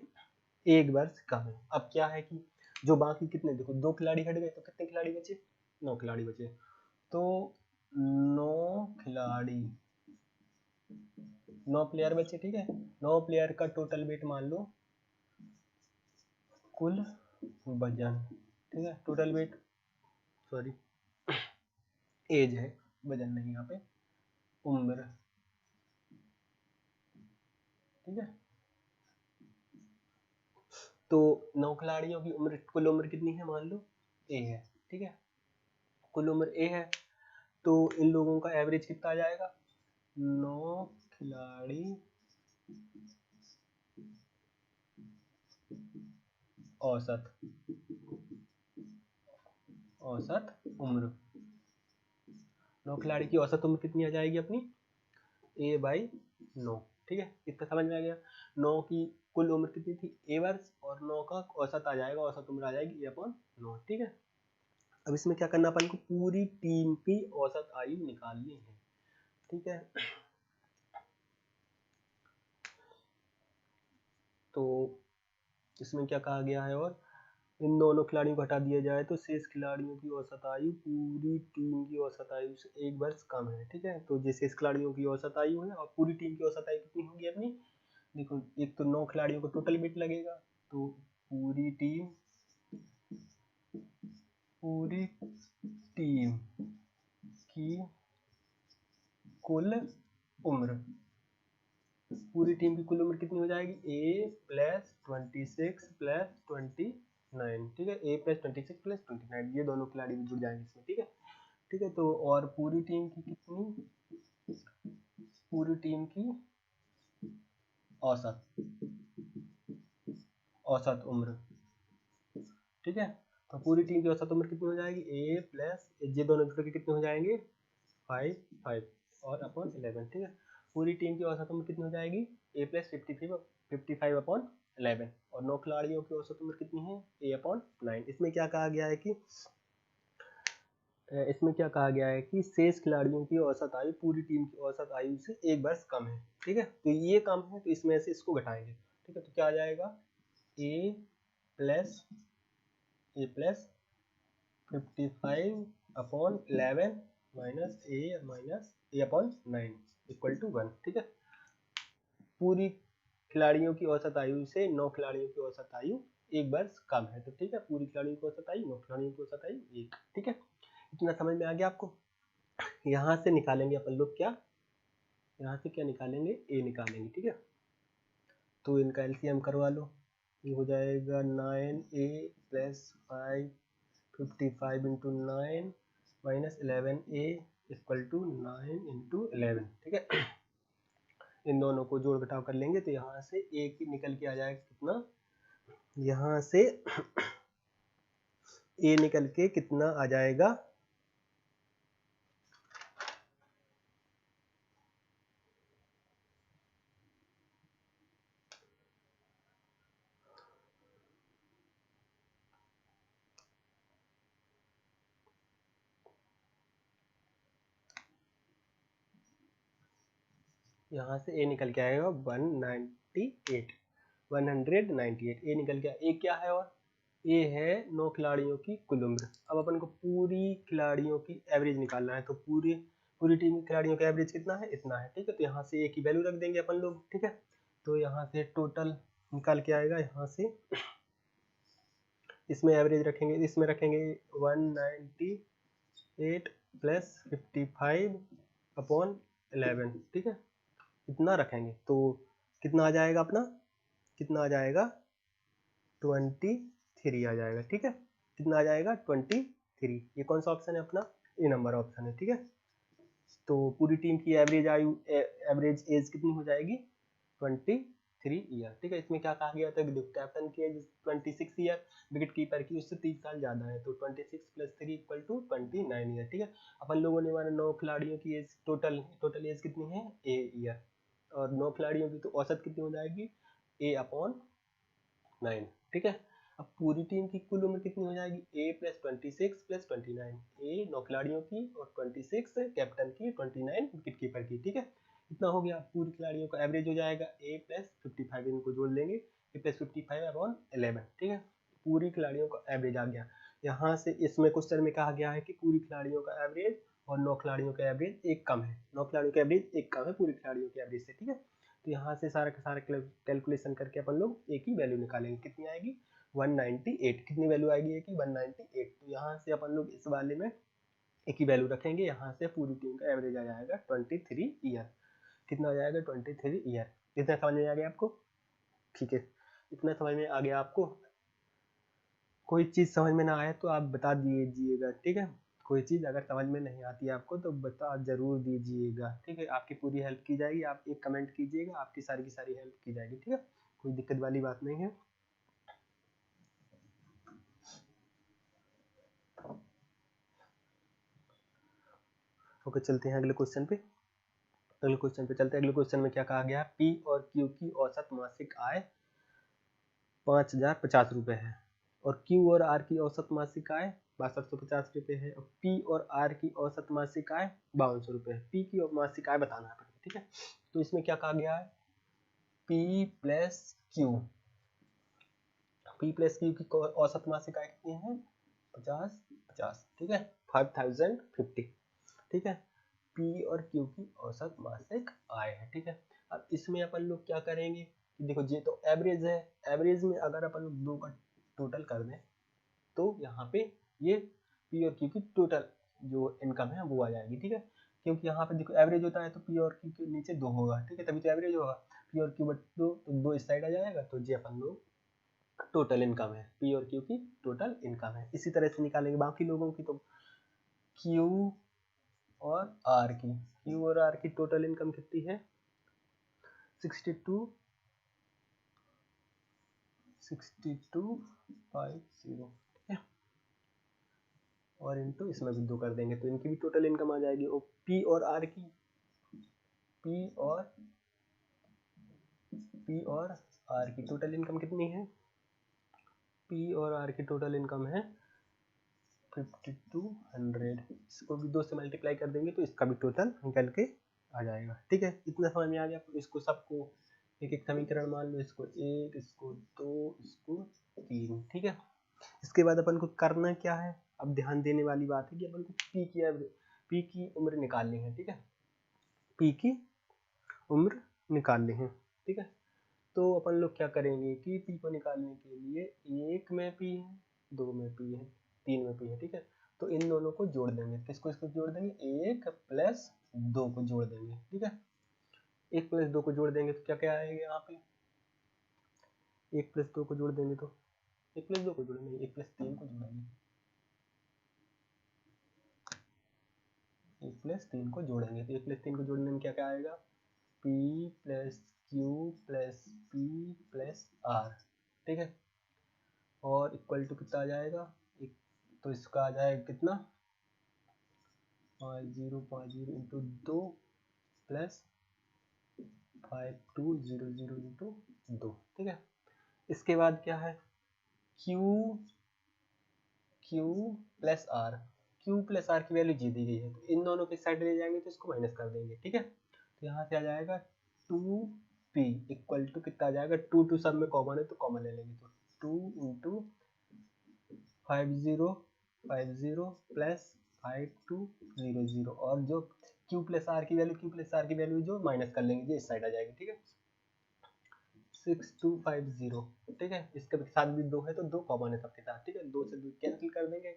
1 वर्ष कम है। अब क्या है कि जो बाकी कितने, देखो 2 खिलाड़ी हट गए तो कितने खिलाड़ी बचे, 9 खिलाड़ी बचे। तो 9 प्लेयर बचे, ठीक है। 9 प्लेयर का टोटल वेट मान लो, कुल वजन, ठीक है, टोटल वेट, सॉरी एज है, वजन नहीं यहाँ पे, उम्र, ठीक है। तो 9 खिलाड़ियों की उम्र, कुल उम्र कितनी है मान लो ए है, ठीक है, कुल उम्र ए है। तो इन लोगों का एवरेज कितना आ जाएगा, 9 खिलाड़ी औसत उम्र, 9 खिलाड़ी की औसत उम्र कितनी आ जाएगी अपनी, a/9। ठीक है, इतना समझ में आ गया। 9 की कुल उम्र कितनी थी, a वर्ष, और 9 का औसत आ जाएगा, औसत उम्र आ जाएगी a/9। ठीक है, अब इसमें क्या करना, अपन को पूरी टीम की औसत आयु निकालनी है। ठीक है, तो इसमें क्या कहा गया है, और इन दोनों खिलाड़ियों को हटा दिया जाए तो शेष खिलाड़ियों की औसत आयु पूरी टीम की औसत आयु से 1 वर्ष कम है। ठीक है, तो जो शेष खिलाड़ियों की औसत आयु है और पूरी टीम की औसत आयु कितनी होगी अपनी, देखो एक तो 9 खिलाड़ियों को टोटल बिट लगेगा, तो पूरी टीम की कुल उम्र, पूरी टीम की कुल उम्र कितनी हो जाएगी, a+26 + 29। ठीक है, a+26 + 29, ये दोनों खिलाड़ी भी जुड़ जाएंगे इसमें। ठीक है, ठीक है, तो और पूरी टीम की कितनी, पूरी टीम की औसत उम्र। ठीक है, तो पूरी टीम की औसत उम्र कितनी हो जाएगी, ये दोनों जुड़ के कितने हो जाएंगे, 5 और अपॉन 11। ठीक है, पूरी टीम की औसत उम्र कितनी हो जाएगी, a+55/11, और 9 खिलाड़ियों की औसत उम्र कितनी है, a/9। इसमें क्या कहा गया है कि शेष खिलाड़ियों की औसत आयु पूरी टीम की औसत आयु से 1 वर्ष कम है। ठीक है, तो ये कम है, तो इसमें से इसको घटाएंगे। ठीक है, तो क्या आ जाएगा, a+55/11 -a/9 = 1। ठीक है, पूरी खिलाड़ियों की औसत आयु से 9 खिलाड़ियों की औसत आयु 1 वर्ष कम है। तो ठीक है, पूरी खिलाड़ियों की औसत आयु, 9 खिलाड़ियों की औसत आयु 1। ठीक है, इतना समझ में आ गया आपको। यहाँ से निकालेंगे अपन लोग क्या, यहाँ से क्या निकालेंगे, a निकालेंगे। ठीक है, तो इनका एलसीएम करवा लो, ये हो जाएगा 9a + 5 55 × 9 - 11a = 9 × 11। ठीक है, इन दोनों को जोड़ घटाव कर लेंगे तो यहाँ से a की निकल के आ जाएगा कितना, यहाँ से a निकल के कितना आ जाएगा, यहाँ से a निकल के आएगा 198 a निकल गया। a क्या है, और a है 9 खिलाड़ियों की कुल उम्र। अब अपन को पूरी खिलाड़ियों की एवरेज निकालना है, तो पूरी टीम की खिलाड़ियों का एवरेज कितना है, इतना है। ठीक है, तो यहाँ से a की वैल्यू रख देंगे अपन लोग। ठीक है, तो यहाँ से टोटल निकाल के आएगा, यहाँ से इसमें एवरेज रखेंगे, इसमें रखेंगे 198 + 55/11। ठीक है, इतना रखेंगे तो कितना आ जाएगा अपना, कितना आ जाएगा, 23 आ जाएगा। ठीक है, कितना आ जाएगा, 23। ये कौन सा ऑप्शन है अपना, ए नंबर ऑप्शन है। ठीक है, तो पूरी टीम की एवरेज आयु, एवरेज एज कितनी हो जाएगी, 23 ईयर। ठीक है, इसमें क्या कहा गया था, कैप्टन की एज 26 ईयर, विकेट कीपर की उससे 30 साल ज्यादा है, तो 26 + 3 = 29 ईयर। ठीक है, अपन लोगों ने माना 9 खिलाड़ियों की एज टोटल एज कितनी है, a ईयर, और 9 खिलाड़ियों की तो औसत कितनी हो जाएगी, a/9। ठीक है, अब पूरी टीम की कुल उम्र कितनी हो जाएगी, a+26 + 29, a 9 खिलाड़ियों की और 26 कैप्टन की, 29 विकेट कीपर की। ठीक है, इतना हो गया, पूरी खिलाड़ियों का एवरेज हो जाएगा a+55, इनको जोड़ लेंगे, a+55/11। ठीक है, पूरी खिलाड़ियों का एवरेज आ गया। यहाँ से इसमें क्वेश्चन में कहा गया है कि पूरी खिलाड़ियों का एवरेज और 9 खिलाड़ियों का एवरेज एक कम है, 9 खिलाड़ियों का एवरेज एक कम है पूरी खिलाड़ियों के एवरेज से। ठीक है, तो यहाँ से सारा का सारा कैलकुलेशन करके अपन लोग a की वैल्यू निकालेंगे, कितनी आएगी, 198। कितनी वैल्यू आएगी a की, 198। तो यहाँ से अपन लोग इस वाले में a की वैल्यू रखेंगे, यहाँ से पूरी टीम का एवरेज आ जाएगा 23 ईयर। कितना आ जाएगा, 23 ईयर। इतना समझ में आ गया आपको, ठीक है, इतना समझ में आ गया आपको। कोई चीज़ समझ में ना आए तो आप बता दीजिएगा। ठीक है, कोई चीज़ अगर समझ में नहीं आती है आपको तो बता जरूर दीजिएगा। ठीक है, आपकी पूरी हेल्प की जाएगी, आप एक कमेंट कीजिएगा, आपकी सारी की सारी हेल्प की जाएगी। ठीक है, कोई दिक्कत वाली बात नहीं है। ओके, चलते हैं अगले क्वेश्चन पे। अगले क्वेश्चन पे चलते हैं। अगले क्वेश्चन में क्या कहा गया? पी और क्यू की औसत मासिक आय 5050 रुपये है और क्यू और आर की औसत मासिक आय 6250 रुपये है और पी और आर की औसत मासिक आय 5200 रुपये है। पी की मासिक आय बताना है, ठीक है। तो इसमें क्या कहा गया है? P plus Q, P plus Q की औसत मासिक आय कितनी है? 5050, ठीक है, 5050, ठीक है। पी और क्यू की औसत मासिक आय है, ठीक है। अब इसमें अपन लोग क्या करेंगे कि देखो ये तो एवरेज है, एवरेज में अगर अपन लोग दो का टोटल कर दें तो यहाँ पे ये पी और क्यू की टोटल जो इनकम है वो आ जाएगी, ठीक है। क्योंकि यहाँ पे देखो एवरेज होता है तो पी और क्यू के नीचे 2 होगा, ठीक है, तभी तो एवरेज होगा। पी और क्यू बट 2 तो 2 इस साइड आ जाएगा, तो ये अपन लोग टोटल इनकम है, पी और क्यू की टोटल इनकम है। इसी तरह से निकालेंगे बाकी लोगों की। तो क्यू और आर की, क्यू और आर की टोटल इनकम कितनी है? 6250, ठीक है, और इनटू इसमें भी 2 कर देंगे तो इनकी भी टोटल इनकम आ जाएगी। और पी और आर की, पी और आर की टोटल इनकम कितनी है? पी और आर की टोटल इनकम है 5200। इसको भी 2 से मल्टीप्लाई कर देंगे तो इसका भी टोटल निकल के आ जाएगा, ठीक है। इतना समझ में आ गया? इसको सबको एक एक समीकरण मान लो, इसको 1, इसको 2, इसको 3, ठीक है। इसके बाद अपन को करना क्या है? अब ध्यान देने वाली बात है कि अपन को पी की उम्र निकालनी है, ठीक है। पी की उम्र निकालनी है, ठीक है। तो अपन लोग क्या करेंगे कि पी को निकालने के लिए 1 में पी है, 2 में पी है, 3 में पी है, ठीक है। तो इन दोनों को जोड़ देंगे। किसको इसको जोड़ देंगे? 1 प्लस 2 को जोड़ देंगे, ठीक है। 1 प्लस 2 को जोड़ देंगे तो क्या क्या आएगा यहाँ पे? 1 प्लस 2 को जोड़ देंगे तो 1 प्लस 2 को जोड़ेंगे, 1 प्लस 3 को जोड़ेंगे, 1 प्लस 3 को जोड़ेंगे तो 1 प्लस 3 को जोड़ने में क्या क्या आएगा? P plus Q plus P plus R, ठीक है। और इक्वल टू कितना आ जाएगा? तो इसका आ जाएगा कितना? 5050 इंटू 2 प्लस 5200 इंटू 2, ठीक है। इसके बाद क्या है? Q plus R, Q plus R की वैल्यू जी दी गई है तो इन दोनों के साइड ले जाएंगे तो इसको माइनस कर देंगे, ठीक है। तो यहाँ से आ जाएगा 2p इक्वल टू कितना आ जाएगा? 2 सब में कॉमन है तो कॉमन ले लेंगे, तो 2 इंटू 5050 प्लस 5200 और जो Q प्लस आर की वैल्यू जो माइनस कर लेंगे, ये इस साइड आ जाएगी, ठीक है। 6250, ठीक है। इसके साथ भी 2 है तो 2 कॉमन है सबके साथ, ठीक है। 2 से 2 कैंसिल कर देंगे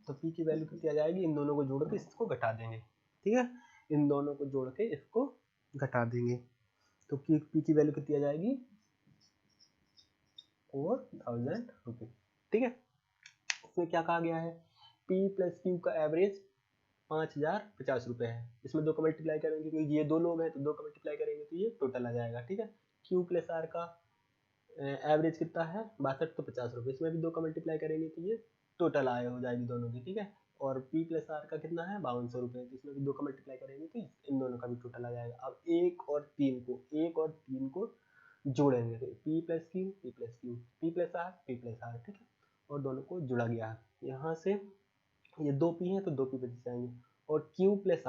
तो P की वैल्यू कितनी आ जाएगी? इन दोनों को जोड़ के इसको घटा देंगे, ठीक है। इन दोनों को जोड़ के इसको घटा देंगे तो P की वैल्यू कितनी आ जाएगी? 4000 रुपये, ठीक है। इसमें क्या कहा गया है? P प्लस क्यू का एवरेज 5050 रुपये है। इसमें 2 का मल्टीप्लाई करेंगे क्योंकि ये 2 लोग हैं तो 2 का मल्टीप्लाई करेंगे तो ये टोटल आ जाएगा, ठीक है। Q प्लस आर का एवरेज कितना है? 6250 रुपये। इसमें भी 2 का मल्टीप्लाई करेंगे तो ये टोटल आय हो जाएगी दोनों की, ठीक है। और P प्लस आर का कितना है? 5200 रुपये। तो इसमें भी 2 का मल्टीप्लाई करेंगे तो इन दोनों का भी टोटल आ जाएगा। अब 1 और 3 को जोड़ेंगे तो P plus Q, P plus Q, P plus R, ठीक है। और दोनों को जुड़ा गया। यहाँ से ये 2p है तो 2p बच जाएंगे और Q प्लस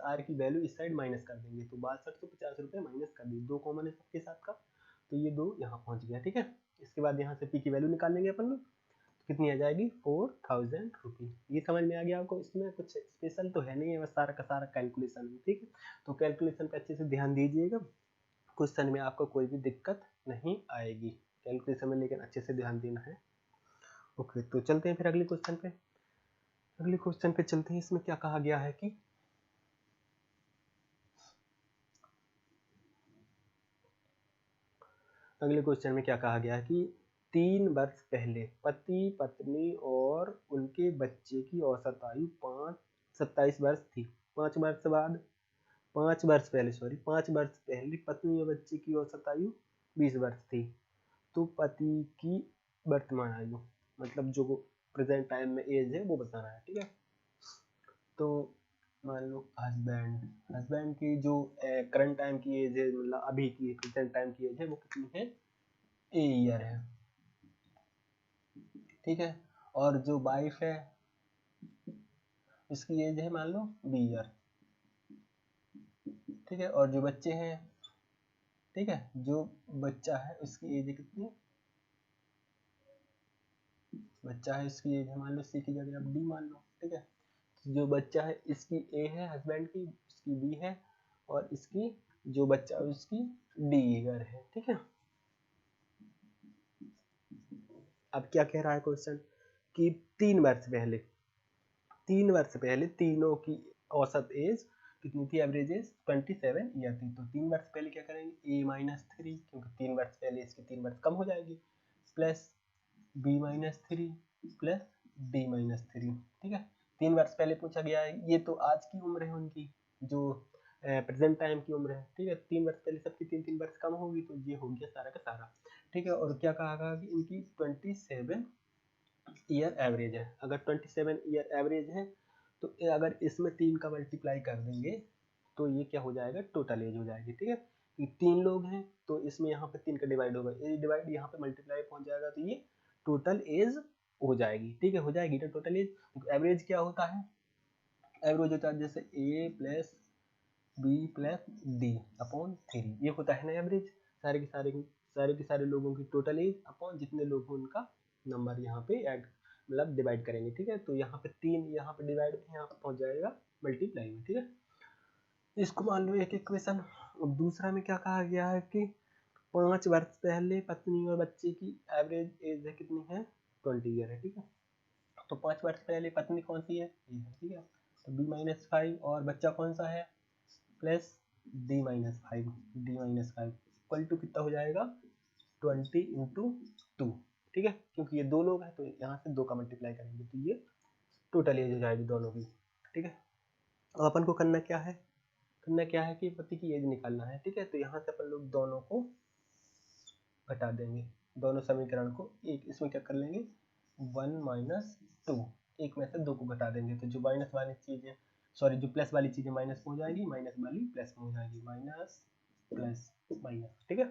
आर की वैल्यू इस साइड माइनस कर देंगे तो 6250 रुपये माइनस कर दिए, 2 कॉमन है सबके साथ का तो ये 2 यहाँ पहुँच गया, ठीक है। इसके बाद यहाँ से P की वैल्यू निकाल लेंगे अपन लोग तो कितनी आ जाएगी? 4000 रुपये। ये समझ में आ गया आपको? इसमें कुछ स्पेशल तो है नहीं है, बस सारा का सारा कैलकुलेशन है, ठीक है। तो कैलकुलेशन पे अच्छे से ध्यान दीजिएगा, क्वेश्चन में आपको कोई भी दिक्कत नहीं आएगी कैलकुलेशन में, लेकिन अच्छे से ध्यान देना है। ओके, तो चलते हैं फिर अगले क्वेश्चन पे। अगले क्वेश्चन पे चलते हैं। इसमें क्या कहा गया है कि अगले क्वेश्चन में क्या कहा गया है कि 3 वर्ष पहले पति पत्नी और उनके बच्चे की औसत आयु 27 वर्ष थी। 5 वर्ष बाद 5 वर्ष पहले पत्नी और बच्चे की औसत आयु 20 वर्ष थी। तो पति की वर्तमान आयु, मतलब जो प्रेजेंट टाइम में एज है वो बताना है, ठीक है। तो मान लो हस्बैंड, हस्बैंड की जो करंट टाइम की एज है, मतलब अभी की प्रेजेंट टाइम की एज है, वो कितनी है, ए ईयर है, ठीक है। और जो वाइफ है इसकी एज है मान लो बी ईयर, ठीक है। और जो बच्चे हैं, ठीक है, जो बच्चा है उसकी एज है कितनी, बच्चा है इसकी एज है मान लो सी की जगह आप डी मान लो, ठीक है। जो बच्चा है इसकी ए है हस्बैंड की, इसकी बी है, और इसकी जो बच्चा है उसकी डी ईयर है, ठीक है। अब क्या कह रहा है क्वेश्चन कि 3 वर्ष पहले, 3 वर्ष पहले तीनों की औसत एज कितनी थी, एवरेज एज 27 ईयर थी। तो 3 वर्ष पहले क्या करेंगे, ए माइनस 3, क्योंकि 3 वर्ष पहले इसकी 3 वर्ष कम हो जाएगी, plus B minus 3 plus D minus 3, ठीक है। 3 वर्ष पहले पूछा गया है, ये तो आज की उम्र है उनकी, जो प्रेजेंट टाइम की उम्र है, ठीक है। 3 वर्ष पहले सबकी 3-3 वर्ष कम होगी, तो ये हो गया सारा का सारा, ठीक है। और क्या कहा कि इनकी 27 ईयर एवरेज है। अगर 27 ईयर एवरेज है तो अगर इसमें 3 का मल्टीप्लाई कर देंगे तो ये क्या हो जाएगा, टोटल एज हो जाएगी, ठीक है। ये 3 लोग हैं तो इसमें यहाँ पे 3 का डिवाइड होगा, एज डिवाइड यहाँ पे मल्टीप्लाई पहुंच जाएगा, तो ये टोटल एज हो जाएगी, ठीक है, हो जाएगी ना टोटल एज। तो एवरेज क्या होता है, एवरेज होता है जैसे A plus B plus D upon 3, ये होता है ना एवरेज, सारे के सारे लोगों की टोटल एज अपॉन जितने लोग हैं उनका नंबर यहाँ पे ऐड, मतलब डिवाइड करेंगे, ठीक है। तो यहाँ पे 3 यहाँ पे डिवाइड में यहाँ पे पहुंच जाएगा मल्टीप्लाई में, ठीक है। इसको मान लो एक इक्वेशन। अब दूसरा में क्या कहा गया है कि 5 वर्ष पहले पत्नी और बच्चे की एवरेज एज है कितनी है, 20 ईयर है, ठीक है। तो 5 वर्ष पहले पत्नी कौन सी है, ये है, ठीक है। तो b-5 और बच्चा कौन सा है, plus d-5, d-5 equal to कितना हो जाएगा, 20 × 2, ठीक है। क्योंकि ये 2 लोग हैं तो यहाँ से 2 का मल्टीप्लाई करेंगे तो ये टोटल एज हो जाएगी दोनों की, ठीक है। अब अपन को करना क्या है कि पति की एज निकालना है, ठीक है। तो यहाँ से अपन लोग दोनों को घटा देंगे, दोनों समीकरण को एक इसमें क्या कर लेंगे, 1 - 2, एक में से 2 को घटा देंगे, तो जो माइनस वाली चीज़ें, सॉरी जो प्लस वाली चीज़ें माइनस में हो जाएगी, माइनस वाली प्लस में हो जाएगी, माइनस प्लस माइनस, ठीक है।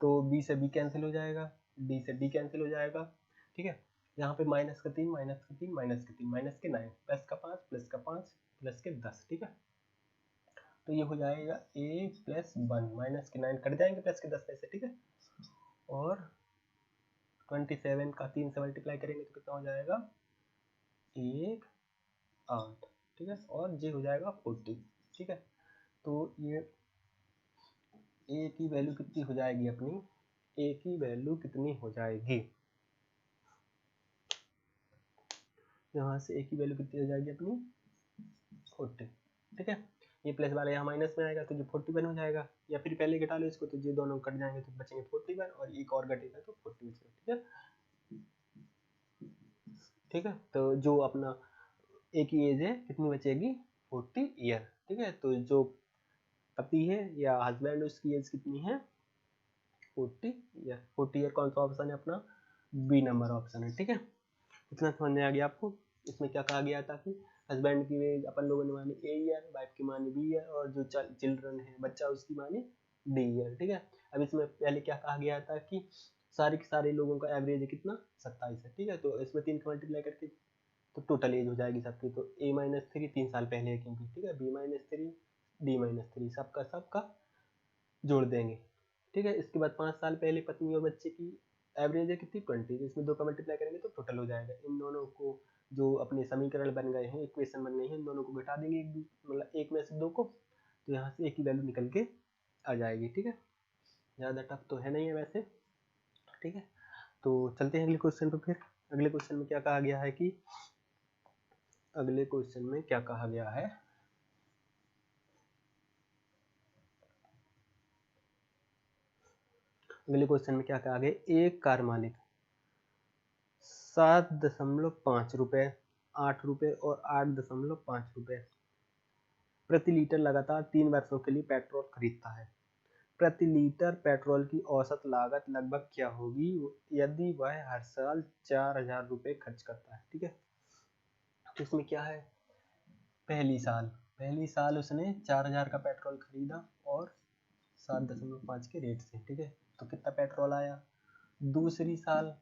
तो बी से बी कैंसिल हो जाएगा, डी से डी कैंसिल हो जाएगा, ठीक है। यहाँ पे माइनस का 3, माइनस का 3, माइनस के 3, माइनस के 9, प्लस का 5, प्लस का 5, प्लस के 10, ठीक है। तो ये हो जाएगा a प्लस 1, माइनस के 9 कट जाएंगे प्लस के 10 में से, ठीक है। और 27 का 3 से मल्टीप्लाई करेंगे तो कितना हो जाएगा, 8, ठीक है। और ये हो जाएगा 40, ठीक है। तो ये a की वैल्यू कितनी हो जाएगी अपनी, a की वैल्यू कितनी हो जाएगी, यहाँ से a की वैल्यू कितनी हो जाएगी अपनी 40, ठीक है। ये प्लस वाला यहाँ माइनस में आएगा तो जो 41 हो जाएगा, या फिर पहले घटा लो इसको तो ये दोनों कट जाएंगे तो बचेंगे 41, और एक और घटेगा तो 40 बचेगा, ठीक है, ठीक है। तो जो अपना ए की एज है कितनी बचेगी, 40 ईयर, ठीक है। तो जो पति है या हस्बैंड उसकी एज कितनी है, 40 ईयर, 40 ईयर कौन सा ऑप्शन है अपना, बी नंबर ऑप्शन है, ठीक है। इतना समझ में आ गया आपको। इसमें क्या कहा गया था कि हस्बैंड की एज अपन लोगों ने मानी ए ईयर, वाइफ की मानी बी ईयर, और जो चिल्ड्रन है बच्चा उसकी मानी डी ईयर, ठीक है। अब इसमें पहले क्या कहा गया था कि सारे के सारे लोगों का एवरेज है कितना, 27 है, ठीक है। तो इसमें 3 का मल्टीप्लाई करके तो टोटल एज हो जाएगी सबकी, तो a-3 3 साल पहले है क्योंकि, ठीक है, b-3 d-3 सबका जोड़ देंगे, ठीक है। इसके बाद 5 साल पहले पत्नी और बच्चे की एवरेज है कितनी, 20, इसमें 2 का मल्टीप्लाई करेंगे तो टोटल हो जाएगा। इन दोनों को जो अपने समीकरण बन गए हैं, इक्वेशन बन गई है, इन दोनों को घटा देंगे, मतलब एक में से 2 को, तो यहाँ से एक ही वैल्यू निकल के आ जाएगी, ठीक है। ज़्यादा टफ तो है नहीं है वैसे, ठीक है। तो चलते हैं अगले क्वेश्चन पर। फिर अगले क्वेश्चन में क्या कहा गया है कि, अगले क्वेश्चन में क्या कहा गया है, अगले क्वेश्चन में क्या कहा गया, एक कार मालिक 7.5 रुपये, 8 रुपये और 8.5 रुपये प्रति लीटर लगातार 3 वर्षों के लिए पेट्रोल खरीदता है। प्रति लीटर पेट्रोल की औसत लागत लगभग क्या होगी यदि वह हर साल 4,000 रुपये खर्च करता है, ठीक है। तो इसमें क्या है, पहली साल पहली साल उसने 4000 का पेट्रोल खरीदा और 7.5 के रेट से, ठीक है, तो कितना पेट्रोल आया। दूसरी साल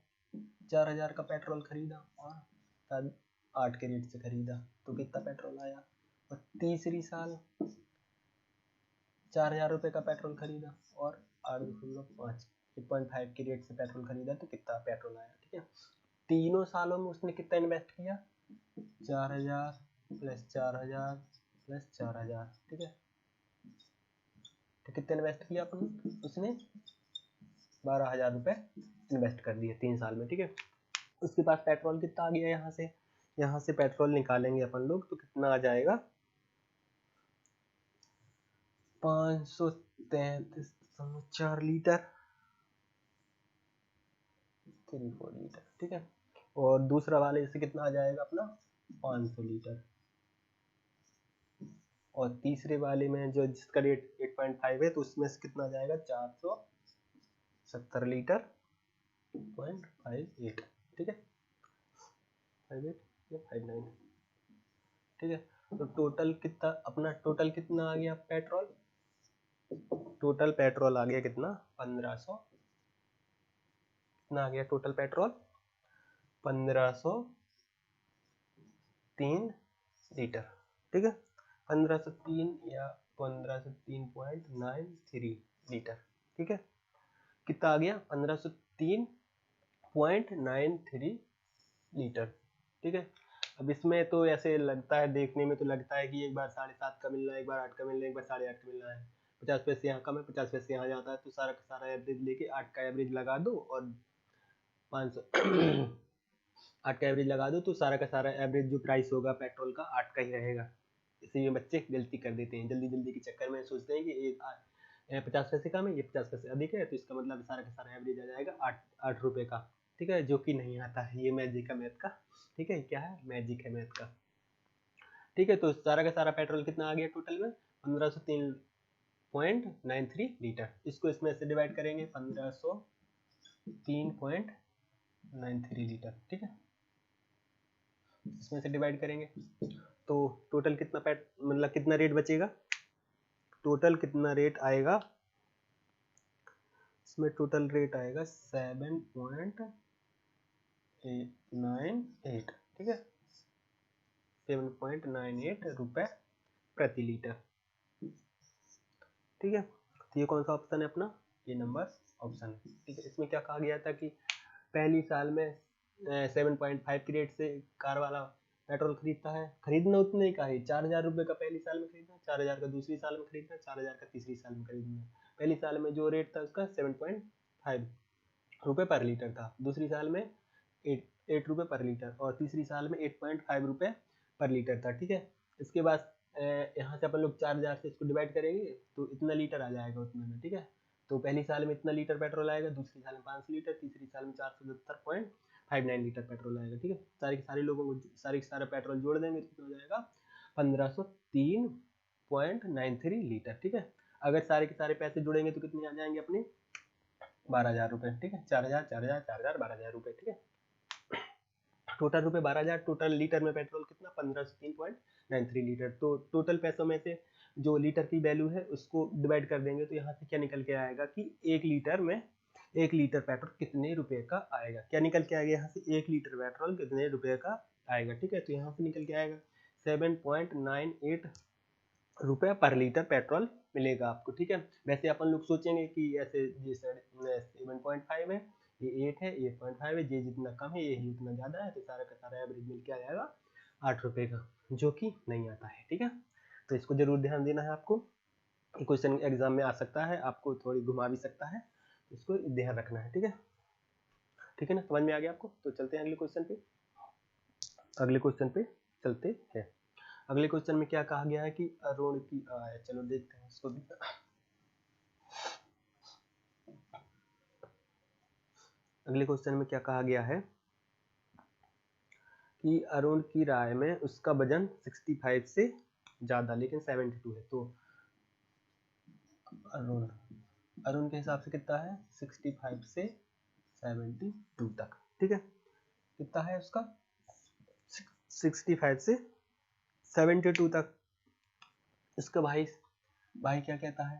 4000 का पेट्रोल खरीदा और 8 के रेट से खरीदा, तो कितना पेट्रोल आया। और तीसरी साल 4000 रुपये का पेट्रोल खरीदा और 8.5 के रेट से पेट्रोल खरीदा, तो कितना पेट्रोल आया, ठीक है। तीनों सालों में उसने कितना इन्वेस्ट किया, 4000 प्लस 4000 प्लस 4000, ठीक है। तो कितने इन्वेस्ट किया अपन, उसने 12,000 रुपये इन्वेस्ट कर दिए 3 साल में, ठीक है। उसके पास पेट्रोल कितना आ गया, यहाँ से पेट्रोल निकालेंगे अपन लोग, तो कितना आ जाएगा, 533.4 लीटर, 34 लीटर, ठीक है। और दूसरा वाले से कितना आ जाएगा अपना 500 लीटर। और तीसरे वाले में जो जिसका रेट 8.5 है, तो उसमें से कितना आ जाएगा 470 लीटर 0.58, ठीक है, 58 या 59, ठीक है। तो टोटल कितना अपना, टोटल कितना आ गया पेट्रोल, टोटल पेट्रोल आ गया कितना 1500, कितना आ गया टोटल पेट्रोल 1503 लीटर, ठीक है, 1503 या 1503.93 लीटर, ठीक है। कितना आ गया 1503.93 लीटर, ठीक है। अब इसमें तो ऐसे लगता है, देखने में तो लगता है कि एक बार 7.5 का मिल रहा है, एक बार 8 का मिल रहा है, एक बार 8.5 का मिल रहा है, 50 पैसे यहाँ कम है, 50 पैसे यहाँ जाता है, तो सारा का सारा एवरेज लेके 8 का एवरेज लगा दो और 500 8 का एवरेज लगा दो, तो सारा का सारा एवरेज जो प्राइस होगा पेट्रोल का 8 का ही रहेगा। इसीलिए बच्चे गलती कर देते हैं, जल्दी जल्दी के चक्कर में सोचते हैं कि ये 50 पैसे कम है, ये 50 पैसे अधिक है, तो इसका मतलब सारा का सारा एवरेज आ जाएगा 8 रुपये का, ठीक है, जो कि नहीं आता है, ये मैजिक है मैथ का, ठीक है, क्या है मैजिक है मैथ का, ठीक है। तो सारा का सारा पेट्रोल कितना आ गया टोटल में 1503.93 लीटर। इसको इसमें से डिवाइड करेंगे 1503.93 लीटर, ठीक है, इसमें से डिवाइड करेंगे तो टोटल कितना मतलब कितना रेट बचेगा, टोटल कितना रेट आएगा, इसमें टोटल रेट आएगा 7.898, ठीक है, 7.98 रुपए प्रति लीटर, ठीक है। तो ये कौन सा ऑप्शन है अपना, ये नंबर ऑप्शन है, ठीक है। इसमें क्या कहा गया था कि पहली साल में 7.5 की रेट से कार वाला पेट्रोल खरीदता है, खरीदना उतने का ही 4000 रुपये का पहली साल में खरीदना, 4000 का दूसरी साल में खरीदना, 4000 का तीसरी साल में खरीदना। पहली साल में जो रेट था उसका 7.5 रुपये पर लीटर था, दूसरी साल में 8 रुपये पर लीटर, और तीसरी साल में 8.5 रुपये पर लीटर था, ठीक है। इसके बाद यहाँ से अपन लोग 4000 से इसको डिवाइड करेंगे तो इतना लीटर आ जाएगा उतना में, ठीक है। तो पहली साल में इतना लीटर पेट्रोल आएगा, दूसरी साल में 500 लीटर, तीसरी साल में 470.59 लीटर पेट्रोल आएगा, ठीक है। सारे के सारे लोगों को सारे के सारे पेट्रोल जोड़ देंगे तो कितना हो जाएगा 1503.93 लीटर, ठीक है। अगर सारे के सारे पैसे जुड़ेंगे तो कितने आ जाएंगे अपने 12,000 रुपये, ठीक है, 4000 4000 4000 12,000 रुपये, ठीक है। टोटल रुपये 12,000, टोटल लीटर में पेट्रोल कितना 1503.93 लीटर। तो टोटल पैसों में से जो लीटर की वैल्यू है उसको डिवाइड कर देंगे, तो यहाँ से क्या निकल के आएगा कि 1 लीटर पेट्रोल कितने रुपए का आएगा, क्या निकल के आएगा यहाँ से 1 लीटर पेट्रोल कितने रुपए का आएगा, ठीक है। तो यहाँ से निकल के आएगा 7.98 रुपये पर लीटर पेट्रोल मिलेगा आपको, ठीक है। वैसे अपन लोग सोचेंगे कि ऐसे ये 7.5 है, ये 8 है, ये 0.5 है, ये जितना कम है यही उतना ज़्यादा है, तो सारा का सारा एवरेज मिल के आ जाएगा 8 रुपये का, जो कि नहीं आता है, ठीक है। तो इसको जरूर ध्यान देना है आपको, क्वेश्चन एग्जाम में आ सकता है, आपको थोड़ी घुमा भी सकता है, इसको ध्यान रखना है, ठीक है, ठीक है ना, समझ में आ गया आपको। तो चलते हैं अगले क्वेश्चन पे, अगले क्वेश्चन पे चलते हैं। अगले क्वेश्चन में क्या कहा गया है कि अरुण की आय, चलो देखते हैं इसको भी। अगले क्वेश्चन में क्या कहा गया है कि अरुण की राय में उसका वजन 65 से ज्यादा लेकिन 72 है, तो अरुण के हिसाब से कितना है 65 से 72 तक, ठीक है, कितना है उसका 65 से 72 तक, इसका भाई भाई क्या कहता है,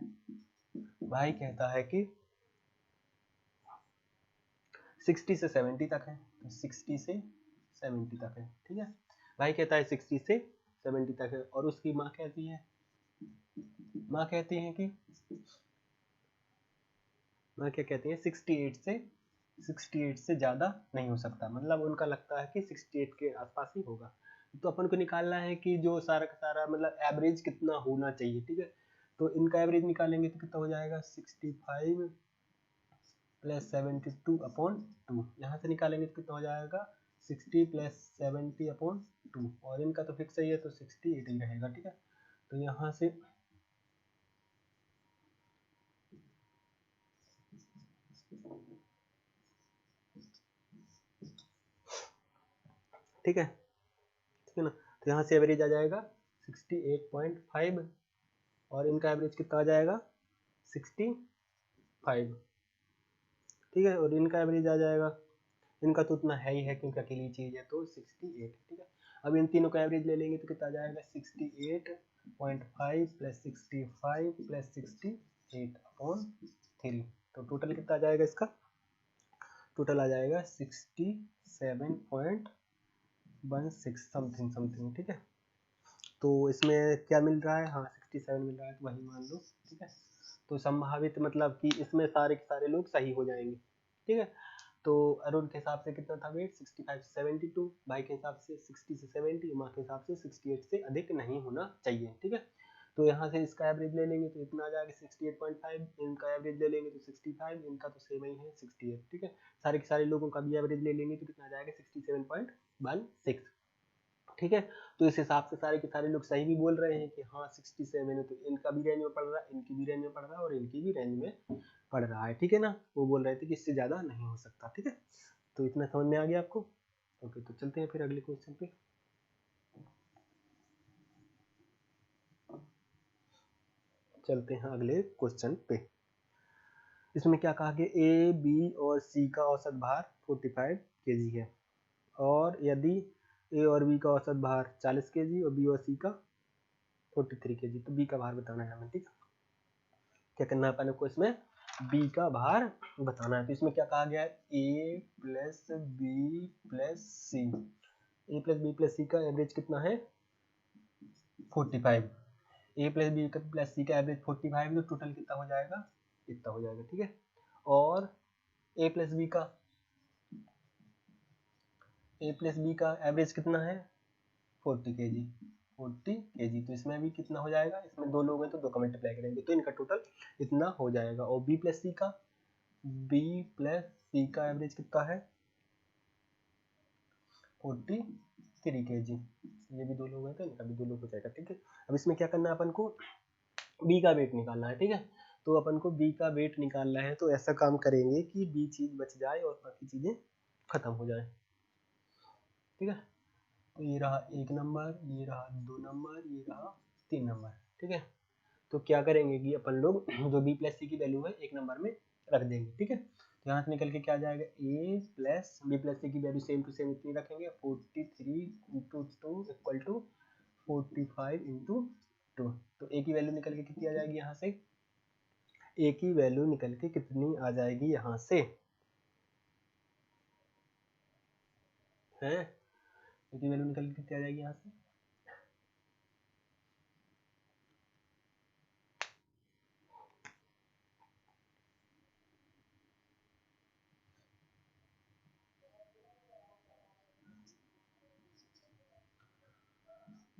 भाई कहता है कि 60 से 70 तक है, तो 60 से 70 तक है, ठीक है। भाई कहता है 60 से 70 तक है, और उसकी माँ कहती है, माँ कहती है कि माँ क्या कहती है 68 से ज़्यादा नहीं हो सकता, मतलब उनका लगता है कि 68 के आसपास ही होगा। तो अपन को निकालना है कि जो सारा का सारा मतलब एवरेज कितना होना चाहिए, ठीक है। तो इनका एवरेज निकालेंगे तो कितना हो जाएगा 65 प्लस 72 अपॉन 2, यहाँ से निकालेंगे तो कितना हो जाएगा 60 प्लस 70 अपॉन 2, और इनका तो फिक्स ही है तो 68 ही रहेगा, ठीक है। तो यहाँ से ठीक है, ठीक है ना। तो यहाँ से एवरेज आ जाएगा 68.5, और इनका एवरेज कितना आ जाएगा 65, ठीक है। और इनका एवरेज आ जाएगा, इनका तो उतना है ही है क्योंकि अकेली चीज़ है, तो 68, ठीक है। अब इन तीनों का एवरेज ले लेंगे तो कितना आ जाएगा 68.5 प्लस 65 प्लस 68 अपॉन 3, तो टोटल कितना आ जाएगा इसका, टोटल आ जाएगा 67.16 समथिंग समथिंग, ठीक है। तो इसमें क्या मिल रहा है, हाँ 67 मिल रहा है, तो वही मान लो, ठीक है। तो संभावित मतलब कि इसमें सारे के सारे लोग सही हो जाएंगे, ठीक है। तो अरुण के हिसाब से कितना था वेट 65 से 72, भाई के हिसाब से 60 से 70, माँ के हिसाब से 68 से अधिक नहीं होना चाहिए, ठीक है। तो यहाँ से इसका एवरेज ले लेंगे तो इतना आ जाएगा 68.5, इनका एवरेज ले लेंगे तो 65, इनका तो सेम ही है 68, ठीक है। सारे के सारे लोगों का भी एवरेज ले लेंगे तो कितना आ जाएगा 67.16, ठीक है। तो इस हिसाब से सारे के सारे लोग सही भी बोल रहे हैं कि हाँ 67 है, तो इनका भी रेंज में पड़ रहा है, इनकी भी रेंज में पड़ रहा है, और इनकी भी रेंज में पड़ रहा है, ठीक है ना। वो बोल रहे थे कि इससे ज़्यादा नहीं हो सकता, ठीक है। तो इतना समझ में आ गया आपको। ओके, तो चलते हैं फिर अगले क्वेश्चन पे। चलते हैं अगले क्वेश्चन पे। इसमें क्या कहा कि ए बी और सी का औसत भार 45 kg है, और यदि ए और बी का औसत भार 40 kg और बी और सी का 43 kg, तो बी का भार बताना है हमें, ठीक है। क्या करना है अपन को, इसमें बी का भार बताना है। तो इसमें क्या कहा गया है, A plus B plus C, A plus B plus सी का एवरेज कितना है 45, ए प्लस बी प्लस सी का एवरेज 45, तो टोटल कितना हो जाएगा, इतना हो जाएगा, ठीक है। और ए प्लस बी का एवरेज कितना है 40 kg, 40 kg, तो इसमें भी कितना हो जाएगा, इसमें दो लोग हैं तो दो का मल्टीप्लाई करेंगे तो इनका टोटल इतना हो जाएगा। और बी प्लस सी का एवरेज कितना है 43 kg, ये भी दो लोग हैं तो इनका भी दो लोग हो जाएगा, ठीक है। अब इसमें क्या करना है अपन को, बी का वेट निकालना है, ठीक है। तो अपन को बी का वेट निकालना है, तो ऐसा काम करेंगे कि बी चीज बच जाए और बाकी चीजें खत्म हो जाए, ठीक है। तो ये रहा 1 नंबर, ये रहा 2 नंबर, ये रहा 3 नंबर, ठीक है। तो क्या करेंगे कि अपन लोग जो बी प्लस सी की वैल्यू है 1 नंबर में रख देंगे, ठीक है। तो यहाँ से निकल के क्या जाएगा, ए प्लस बी प्लस सी की वैल्यू सेम टू सेम इतनी रखेंगे, 43 इंटू 2 इक्वल टू 45 इंटू 2, तो ए की वैल्यू निकल के कितनी आ जाएगी यहाँ से, ए की वैल्यू निकल के कितनी आ जाएगी यहाँ से, है ए की वैल्यू निकल के कितनी आ जाएगी यहाँ से,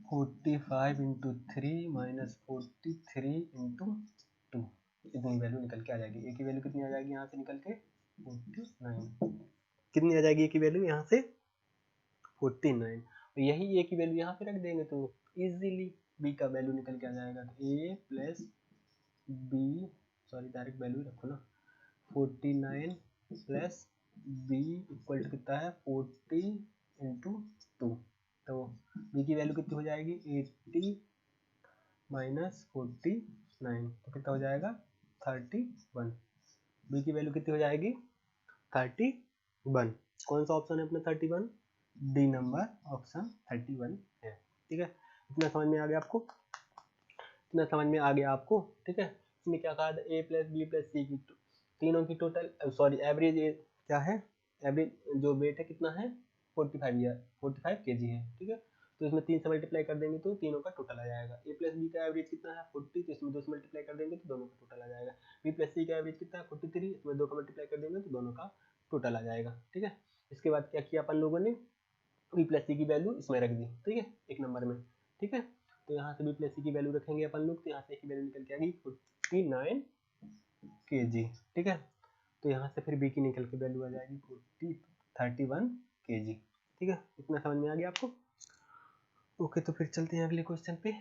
forty five into three minus 43 into 2, इतनी वैल्यू निकल के आ जाएगी। ए की वैल्यू कितनी आ जाएगी यहाँ से निकल के 49, कितनी आ जाएगी ए की वैल्यू यहाँ से 49, तो यही ए की वैल्यू यहाँ पे रख देंगे तो इजीली बी का वैल्यू निकल के आ जाएगा। तो A plus B, sorry direct value रखो ना, 49 प्लस बी इक्वल टू कितना है 40 इंटू 2, तो बी की वैल्यू कितनी हो जाएगी 80 माइनस 49, तो कितना हो जाएगा 31, बी की वैल्यू कितनी हो जाएगी 31, कौन सा ऑप्शन है अपना 31, डी नंबर ऑप्शन 31 है, ठीक है। इतना समझ में आ गया आपको। इतना समझ में आ गया आपको, ठीक है। इसमें क्या कहा था, ए प्लस बी प्लस सी की तीनों की टोटल सॉरी एवरेज क्या है, एवरेज जो वेट है कितना है 45 kg है, ठीक है। तो इसमें 3 से मल्टीप्लाई कर देंगे तो तीनों का टोटल आ जाएगा। ए प्लस बी का एवरेज कितना है 40, तो इसमें 2 से मल्टीप्लाई कर देंगे तो दोनों का टोटल आ जाएगा। बी प्लस सी का एवरेज कितना है 43, इसमें 2 का मल्टीप्लाई कर देंगे तो दोनों का टोटल आ जाएगा, ठीक है। इसके बाद क्या किया अपन लोगों ने, बी प्लस सी की वैल्यू इसमें रख दी, ठीक है, एक नंबर में, ठीक है। तो यहाँ से बी प्लस सी की वैल्यू रखेंगे अपन लोग, तो यहाँ से की वैल्यू निकल के आ गई 49 kg, ठीक है। तो यहाँ से फिर बी की निकल के वैल्यू आ जाएगी 31 kg, ठीक है। इतना समझ में आ गया आपको। ओके, तो फिर चलते हैं अगले क्वेश्चन पे,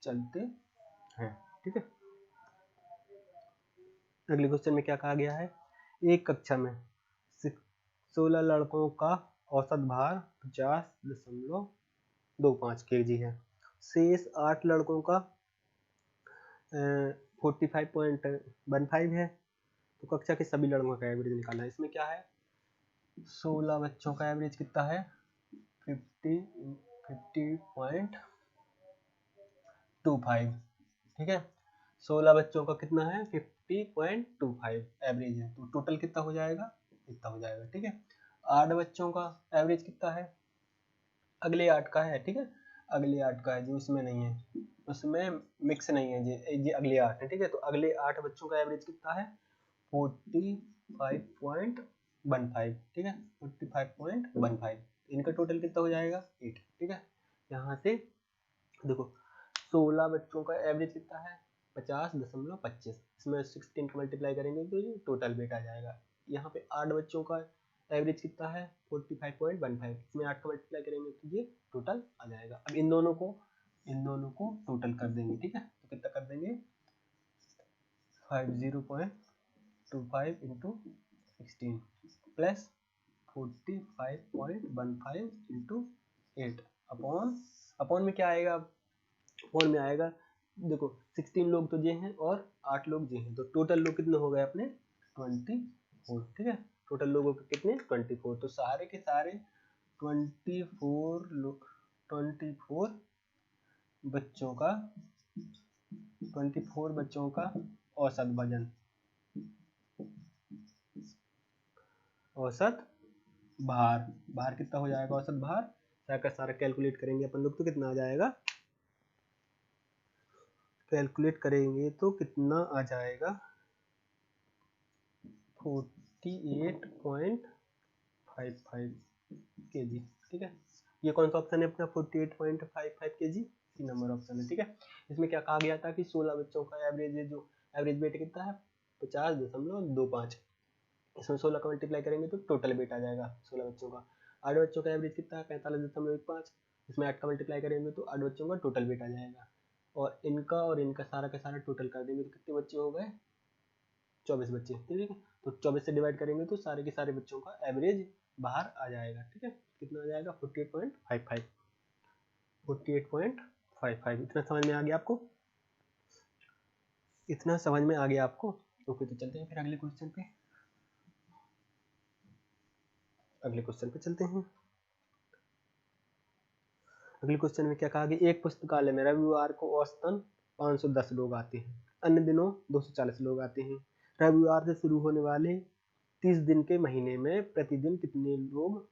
चलते हैं, ठीक है। अगले क्वेश्चन में क्या कहा गया है, एक कक्षा में 16 लड़कों का औसत भार 50.25 kg है, शेष 8 लड़कों का 45.15 है, तो कक्षा के सभी लड़कों का एवरेज निकालना है। इसमें क्या है, 16 बच्चों का एवरेज कितना है 50.25, ठीक है। 16 बच्चों का कितना है 50.25 एवरेज है, तो टोटल कितना हो जाएगा, इतना हो जाएगा, ठीक है। 8 बच्चों का एवरेज कितना है, अगले 8 का है, ठीक है, अगले 8 का है, जो इसमें नहीं है, उसमें मिक्स नहीं है, ये अगले 8 है, ठीक है। तो अगले 8 बच्चों का एवरेज कितना है 45.15, ठीक है, 45.15, इनका टोटल कितना हो जाएगा 8, ठीक है। यहाँ से देखो 16 बच्चों का एवरेज कितना है 50.25, इसमें 16 का मल्टीप्लाई करेंगे तो ये टोटल वेट आ जाएगा। यहाँ पे 8 बच्चों का एवरेज कितना है 45.15, इसमें 8 का मल्टीप्लाई करेंगे तो ये टोटल आ जाएगा। अब इन दोनों को टोटल कर देंगे, ठीक है। तो कितना कर देंगे 50.25 इंटू 16 प्लस 45.15 इंटू 8 अपॉन में क्या आएगा, अपॉन में आएगा, देखो 16 लोग तो ये हैं और 8 लोग ये हैं, तो टोटल लोग कितने हो गए अपने 24, ठीक है। टोटल लोगों के कितने 24, तो सारे के सारे 24 बच्चों का 24 बच्चों का औसत वजन, औसत भार कितना हो जाएगा, औसत भार सारा का सारा कैलकुलेट करेंगे अपन लोग तो कितना आ जाएगा, कैलकुलेट करेंगे तो कितना आ जाएगा 48.55 kg, ठीक है। ये कौन सा ऑप्शन है अपना 48.55 kg, सी नंबर ऑप्शन है, ठीक है। इसमें क्या कहा गया था कि 16 बच्चों का एवरेज है, जो एवरेज वेट कितना है 50.25, इसमें 16 का मल्टीप्लाई करेंगे तो टोटल वेट आ जाएगा 16 बच्चों का। 8 बच्चों का एवरेज कितना है 45.15, इसमें 8 का मल्टीप्लाई करेंगे तो 8 बच्चों का टोटल वेट आ जाएगा, और इनका सारा का सारा टोटल कर देंगे तो कितने बच्चे हो गए 24 बच्चे, ठीक है। तो 24 से डिवाइड करेंगे तो सारे के सारे बच्चों का एवरेज बाहर आ जाएगा, ठीक है। कितना आ जाएगा 48.55, इतना समझ में आ गया आपको, इतना समझ में आ गया आपको। ओके, तो चलते हैं फिर अगले क्वेश्चन पे, चलते हैं। अगले क्वेश्चन में क्या कहा कि एक पुस्तकालय में रविवार को औसतन 510 लोग आते हैं, अन्य दिनों 240 लोग आते हैं। रविवार से शुरू होने वाले 30 दिन के महीने में प्रतिदिन कितने लोग,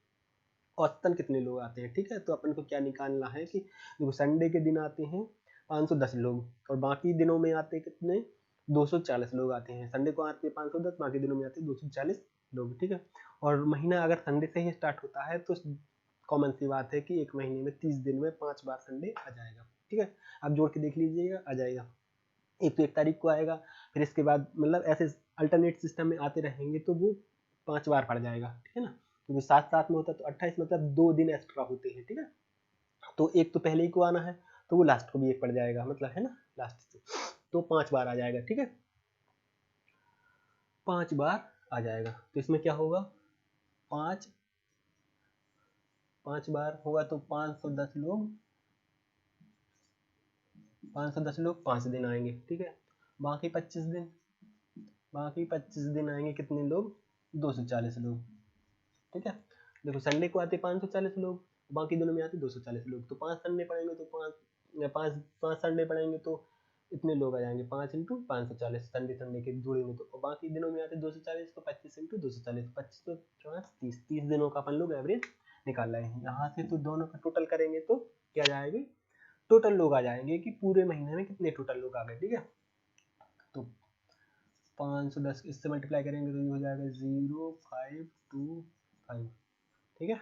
औसतन कितने लोग आते हैं, ठीक है। तो अपन को क्या निकालना है कि देखो संडे के दिन आते हैं 510 लोग और बाकी दिनों में आते कितने 240 लोग आते हैं, संडे को आते हैं 510, बाकी दिनों में आते हैं 240 लोग, ठीक है। और महीना अगर संडे से ही स्टार्ट होता है तो कॉमन सी बात है कि एक महीने में 30 दिन में 5 बार संडे आ जाएगा, ठीक है। आप जोड़ के देख लीजिएगा, आ जाएगा। एक तो 1 तारीख को आएगा, फिर इसके बाद मतलब ऐसे अल्टरनेट सिस्टम में आते रहेंगे तो वो 5 बार पड़ जाएगा, ठीक है ना। क्योंकि साथ साथ में होता है तो 28 मतलब 2 दिन एक्स्ट्रा होते हैं, ठीक है। तो एक तो पहले ही को आना है तो वो लास्ट को भी एक पड़ जाएगा, मतलब है ना लास्ट से, तो 5 बार आ जाएगा, ठीक है, 5 बार आ जाएगा। तो इसमें क्या होगा 5 बार होगा तो 510 लोग 5 दिन आएंगे, ठीक है। बाकी 25 दिन आएंगे कितने लोग 240 लोग, ठीक है। देखो संडे को आते 540 लोग, बाकी दिनों में आते 240 लोग, तो 5 संडे पड़ेंगे तो 5 पाँच पाँच संडे पढ़ेंगे तो इतने लोग आ जाएंगे, 5 इंटू 540 संडे संडे के जोड़ेंगे तो, और बाकी दिनों में आते 240 तो 25 इंटू 240, 25 तो 30 30 दिनों का अपन लोग एवरेज निकाल रहे हैं। यहाँ से तो दोनों का टोटल करेंगे तो क्या जाएगी, टोटल लोग आ जाएंगे कि पूरे महीने में कितने टोटल लोग आ गए। ठीक है, तो 510 इससे मल्टीप्लाई करेंगे तो ये हो जाएगा 0525। ठीक है,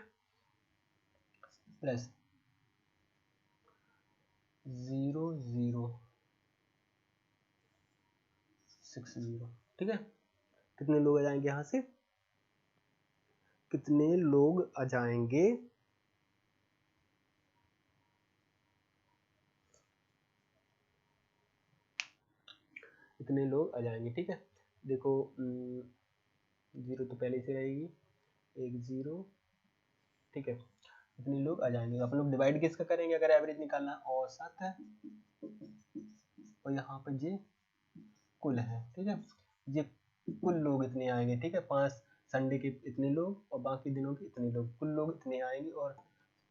प्लस 0060। ठीक है, कितने लोग आ जाएंगे यहाँ से, कितने लोग आ जाएंगे, कितने लोग आ जाएंगे। ठीक है, देखो 0 तो पहले से रहेगी, 10। ठीक है, कितने लोग आ जाएंगे, अपन लोग डिवाइड किसका करेंगे अगर एवरेज निकालना, औसत है और यहाँ पे ये कुल है। ठीक है, ये कुल लोग इतने आएंगे। ठीक है, 5 संडे के इतने लोग और बाकी दिनों के इतने लोग, कुल लोग इतने आएंगे। और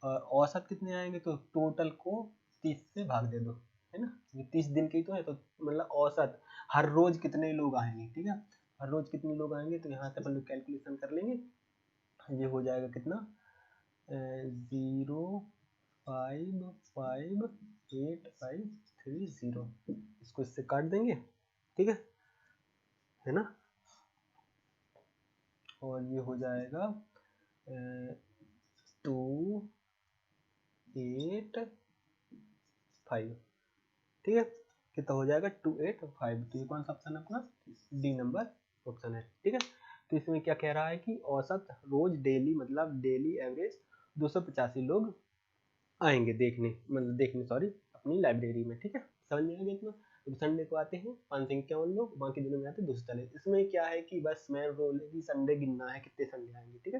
औसत कितने आएंगे, तो टोटल को 30 से भाग दे दो, है ना, ये 30 दिन की तो है, तो मतलब औसत हर रोज कितने लोग आएंगे। ठीक है, हर रोज कितने लोग आएंगे, तो यहाँ से अपन लोग कैलकुलेशन कर लेंगे। ये हो जाएगा कितना, 0558530, इसको इससे काट देंगे। ठीक है ना, और ये हो जाएगा 285। ठीक है, कितना हो जाएगा 285। तो ये कौन सा ऑप्शन है अपना, डी नंबर ऑप्शन है। ठीक है, तो इसमें क्या कह रहा है कि औसत रोज डेली मतलब डेली एवरेज 285 लोग आएंगे देखने, मतलब देखने सॉरी अपनी लाइब्रेरी में। ठीक है, समझ में आ गया इतना। तो संडे को आते हैं 551 लोग, बाकी दिनों में आते हैं 240। इसमें क्या है कि बस मैं रोल है कि संडे गिनना है कितने संडे आएंगे। ठीक है,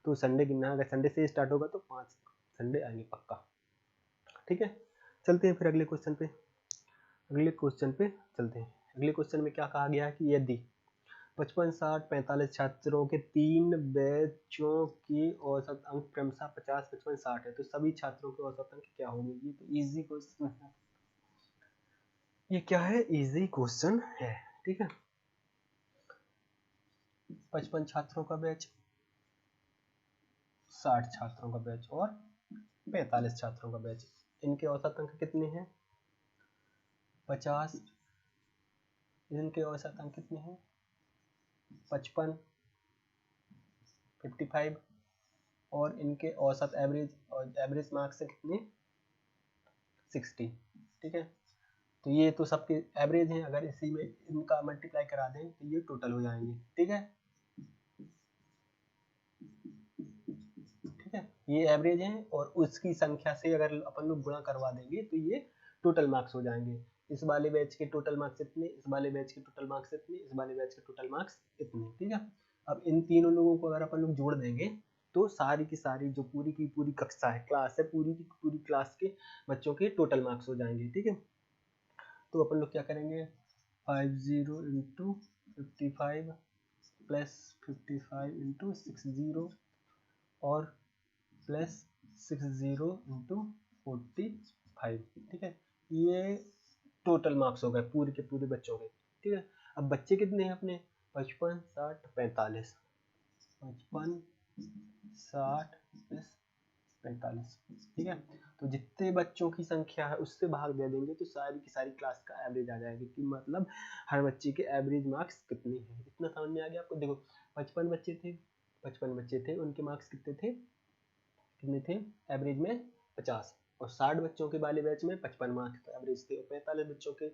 तो संडे गिनना है, अगर संडे से स्टार्ट होगा तो 5 संडे आएंगे पक्का। ठीक है, चलते हैं फिर अगले क्वेश्चन पे, अगले क्वेश्चन पे चलते हैं। अगले क्वेश्चन में क्या कहा गया है कि यदि 55, 60, 45 छात्रों के 3 बैचों के औसत अंक क्रमशः 50, 55, 60 है तो सभी छात्रों के औसत अंक क्या होंगे। ये तो इजी क्वेश्चन है, ये क्या है, इजी क्वेश्चन है। ठीक है, 55 छात्रों का बैच, 60 छात्रों का बैच और 45 छात्रों का बैच, इनके औसत अंक कितने हैं, 50, इनके औसत अंक कितने हैं 55, 55 और इनके औसत एवरेज और एवरेज मार्क्स से कितने 60। ठीक है, तो ये तो सबके एवरेज हैं, अगर इसी में इनका मल्टीप्लाई करा दें तो ये टोटल हो जाएंगे। ठीक है, ठीक है, ये एवरेज है और उसकी संख्या से अगर अपन लोग गुणा करवा देंगे तो ये टोटल मार्क्स हो जाएंगे। इस वाले बैच के टोटल मार्क्स इतने, इस वाले बैच के टोटल मार्क्स इतने, इस वाले बैच के टोटल मार्क्स इतने। ठीक है, अब इन तीनों लोगों को अगर अपन लोग जोड़ देंगे तो सारी की सारी जो पूरी की पूरी कक्षा है, क्लास है, पूरी की पूरी क्लास के बच्चों के टोटल मार्क्स हो जाएंगे। ठीक है, तो अपन लोग क्या करेंगे, 50 इंटू 55 प्लस 55 इंटू 60 और प्लस 60 इंटू 45। ठीक है, ये टोटल मार्क्स हो गए पूरे के पूरे बच्चों के। ठीक है, अब बच्चे कितने हैं अपने, 55, 60, 45, 55, 60 प्लस 45। ठीक है, तो जितने बच्चों की संख्या है उससे भाग दे देंगे तो सारी की सारी क्लास का एवरेज आ जाएगी कि मतलब हर बच्चे के एवरेज मार्क्स कितने हैं। इतना समझ में आ गया आपको। देखो 55 बच्चे थे, 55 बच्चे थे, उनके मार्क्स कितने थे, कितने थे एवरेज में 50, और 60 बच्चों के वाले बैच में 55 मार्क्स एवरेज थे और 45 बच्चों के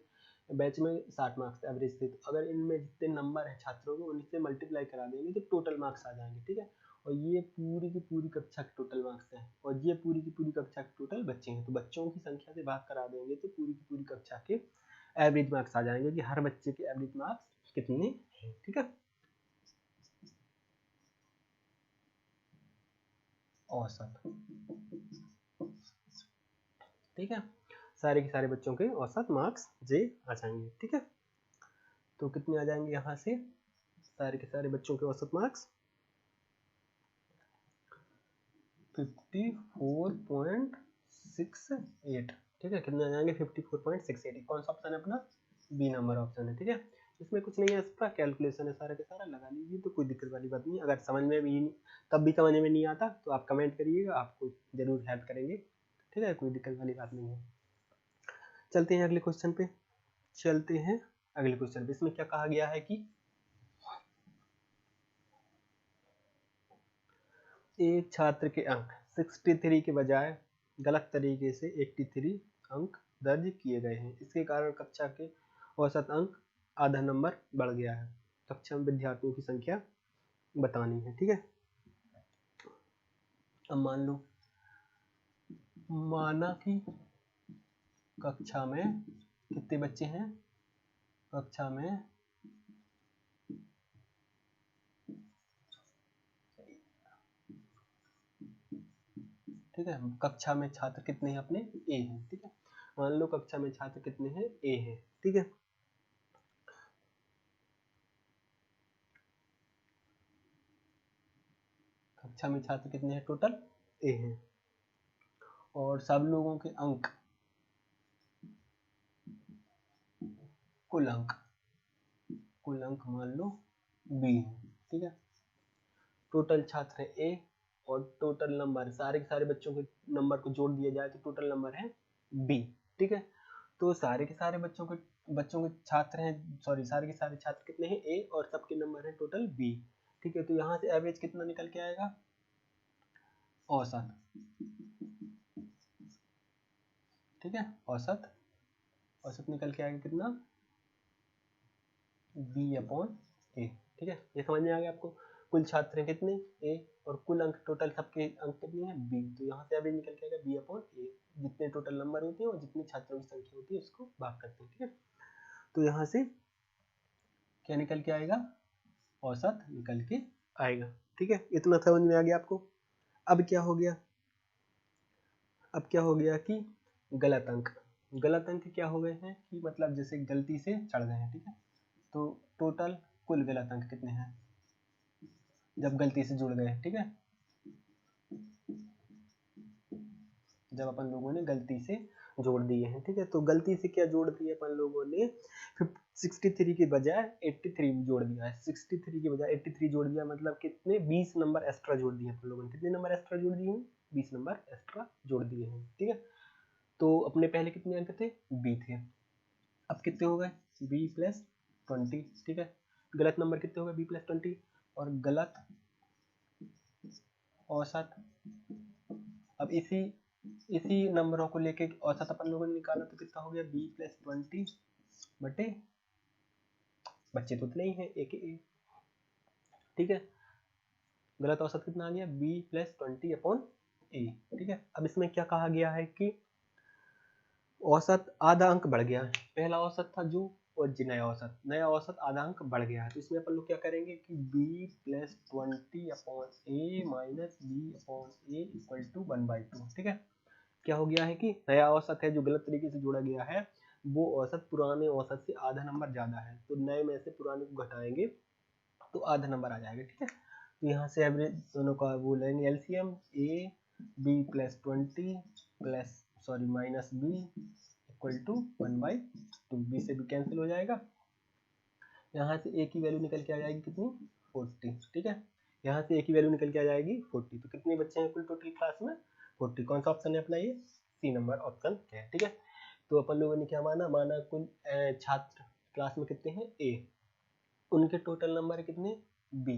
बैच में 60 मार्क्स एवरेज थे। तो अगर इनमें जितने नंबर है छात्रों के उनसे मल्टीप्लाई करा देंगे तो टोटल मार्क्स आ जाएंगे। ठीक है, और ये पूरी की पूरी कक्षा के टोटल मार्क्स हैं और ये पूरी की पूरी कक्षा के टोटल बच्चे हैं, तो बच्चों की संख्या से भाग करा देंगे तो पूरी की पूरी कक्षा के एवरेज मार्क्स आ जाएंगे कि हर बच्चे के एवरेज मार्क्स कितने हैं। ठीक है, औसत। ठीक है, सारे के सारे बच्चों के औसत मार्क्स जे आ जाएंगे। ठीक है, तो कितने आ जाएंगे यहाँ से, सारे के सारे बच्चों के औसत मार्क्स 54.68। ठीक है, कितने आ जाएंगे 54.680। कौन सा ऑप्शन है अपना? बी नंबर ऑप्शन है। ठीक है, इसमें कुछ नहीं है, इसका कैलकुलेशन है सारा के सारा, लगा लीजिए, तो कोई दिक्कत वाली बात नहीं है। अगर समझ में भी तब भी समझ में नहीं आता तो आप कमेंट करिएगा, आपको जरूर हेल्प करेंगे। ठीक है, कोई दिक्कत वाली बात नहीं है। चलते हैं अगले क्वेश्चन पे। इसमें क्या कहा गया है कि एक छात्र के अंक 63 के बजाय गलत तरीके से 83 अंक दर्ज किए गए हैं। इसके कारण कक्षा के औसत अंक आधा नंबर बढ़ गया है। कक्षा में विद्यार्थियों की संख्या बतानी है। ठीक है, अब मान लो, माना कि कक्षा में कितने बच्चे हैं? कक्षा में ठीक है, कक्षा में छात्र कितने हैं अपने? ए हैं। ठीक है, मान लो कक्षा में छात्र कितने हैं? ए हैं। ठीक है, कक्षा में छात्र कितने हैं? टोटल ए हैं, और सब लोगों के अंक, कुल अंक मान लो बी है। ठीक है, टोटल छात्र है ए, और टोटल नंबर सारे के सारे बच्चों के नंबर को जोड़ दिया जाए तो टोटल नंबर है बी। ठीक है, तो सारे के सारे बच्चों के छात्र हैं, सॉरी सारे के सारे छात्र कितने हैं? ए, और सबके नंबर है टोटल बी। ठीक है, तो यहाँ से एवरेज कितना निकल के आएगा? औसत। ठीक है, औसत निकल के आएगा कितना? बी अपॉन ए। ठीक है, ये समझ में आ गया आपको? कुल छात्र हैं कितने? ए, और कुल अंक टोटल सबके अंक कितने हैं? बी। तो यहाँ से एवरेज निकल के आएगा बी अपॉन ए। जितने टोटल नंबर होते हैं और जितने छात्रों की संख्या होती है उसको भाग करते हैं। ठीक है, तो यहाँ से क्या निकल के आएगा? औसत निकल के आएगा। ठीक है, इतना समझ में आ गया आपको? अब क्या हो गया कि गलत अंक क्या हो गए हैं कि मतलब जैसे गलती से चढ़ गए हैं। ठीक है, तो टोटल कुल गलत अंक कितने हैं जब गलती से जुड़ गए? ठीक है, जब अपन लोगों ने गलती से जोड़ दिए हैं। ठीक है, तो गलती से क्या जोड़ दिए अपन लोगों ने? 63 के बजाय 83 जोड़ दिया है। 63 के बजाय 83 जोड़ दिया, मतलब कितने? 20 नंबर एक्स्ट्रा जोड़ दिए अपन लोगों ने। कितने नंबर एक्स्ट्रा जोड़ दिए हैं? 20 नंबर एक्स्ट्रा जोड़ दिए हैं। ठीक है, तो अपने पहले कितने अंक थे? बी थे, अब कितने हो गए? B plus 20। ठीक है, गलत नंबर कितने हो गए? बी प्लस 20, और गलत औसत। अब इसी नंबरों को लेके औसत अपन लोगों ने निकाला तो कितना हो गया? बी प्लस 20 बटे, बच्चे तो उतने ही हैं, एक ही। ठीक है, गलत औसत कितना आ गया? बी प्लस 20 अपॉन ए। ठीक है, अब इसमें क्या कहा गया है कि औसत आधा अंक बढ़ गया है। पहला औसत था जो, और नया औसत आधा अंक बढ़ गया है। तो इसमें अपन लोग क्या करेंगे कि b plus 20 upon A minus B upon A equal to 1/2। ठीक है, क्या हो गया है कि नया औसत है जो गलत तरीके से जोड़ा गया है, वो औसत पुराने औसत से आधा नंबर ज्यादा है, तो नए में से पुराने को घटाएंगे तो आधा नंबर आ जाएगा। ठीक है, तो यहाँ से एवरेज दोनों का वो लेंगे LCM, A B plus 20 plus sorry minus B equal to 1/2। B से भी कैंसिल हो जाएगा, यहाँ से ए की वैल्यू निकल के आ जाएगी कितनी? 40। ठीक है, यहाँ से ए की वैल्यू निकल के आ जाएगी 40। तो कितने बच्चे हैं कुल टोटल क्लास में? 40। कौन सा ऑप्शन है अपना? ये सी नंबर ऑप्शन है। ठीक है, तो अपन लोगों ने क्या माना कुल छात्र क्लास में कितने हैं? ए, उनके टोटल नंबर कितने? बी,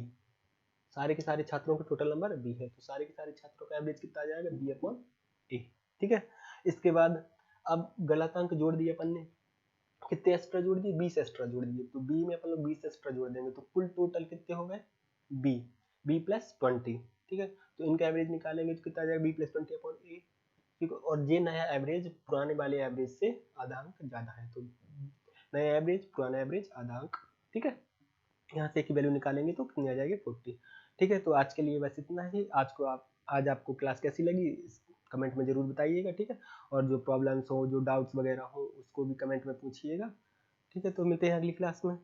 सारे के सारे छात्रों के टोटल नंबर बी है, तो सारे के सारे छात्रों का एवरेज कितना आ जाएगा? बी अपॉन ए। ठीक है, इसके बाद अब गलत अंक जोड़ दिए अपन ने, कितने एक्स्ट्रा जोड़ दिए? 20 एक्स्ट्रा जोड़ दिए, तो बी में अपन लोग 20 एक्स्ट्रा जोड़ देंगे, तो कुल टोटल कितने हो गए? B plus 20। ठीक है, तो इनका एवरेज निकालेंगे तो कितना आ जाएगा? बी प्लस 20 अपॉन ए। ठीक है, और ये नया एवरेज पुराने वाले एवरेज से आधा अंक ज्यादा है, तो नया एवरेज पुराना एवरेज आधा अंक। ठीक है, यहाँ से की वैल्यू निकालेंगे तो कितनी आ जाएगी? 40। ठीक है, तो आज के लिए बस इतना ही। आज आपको क्लास कैसी लगी कमेंट में जरूर बताइएगा। ठीक है, और जो प्रॉब्लम्स हो, जो डाउट्स वगैरह हो, उसको भी कमेंट में पूछिएगा। ठीक है, तो मिलते हैं अगली क्लास में।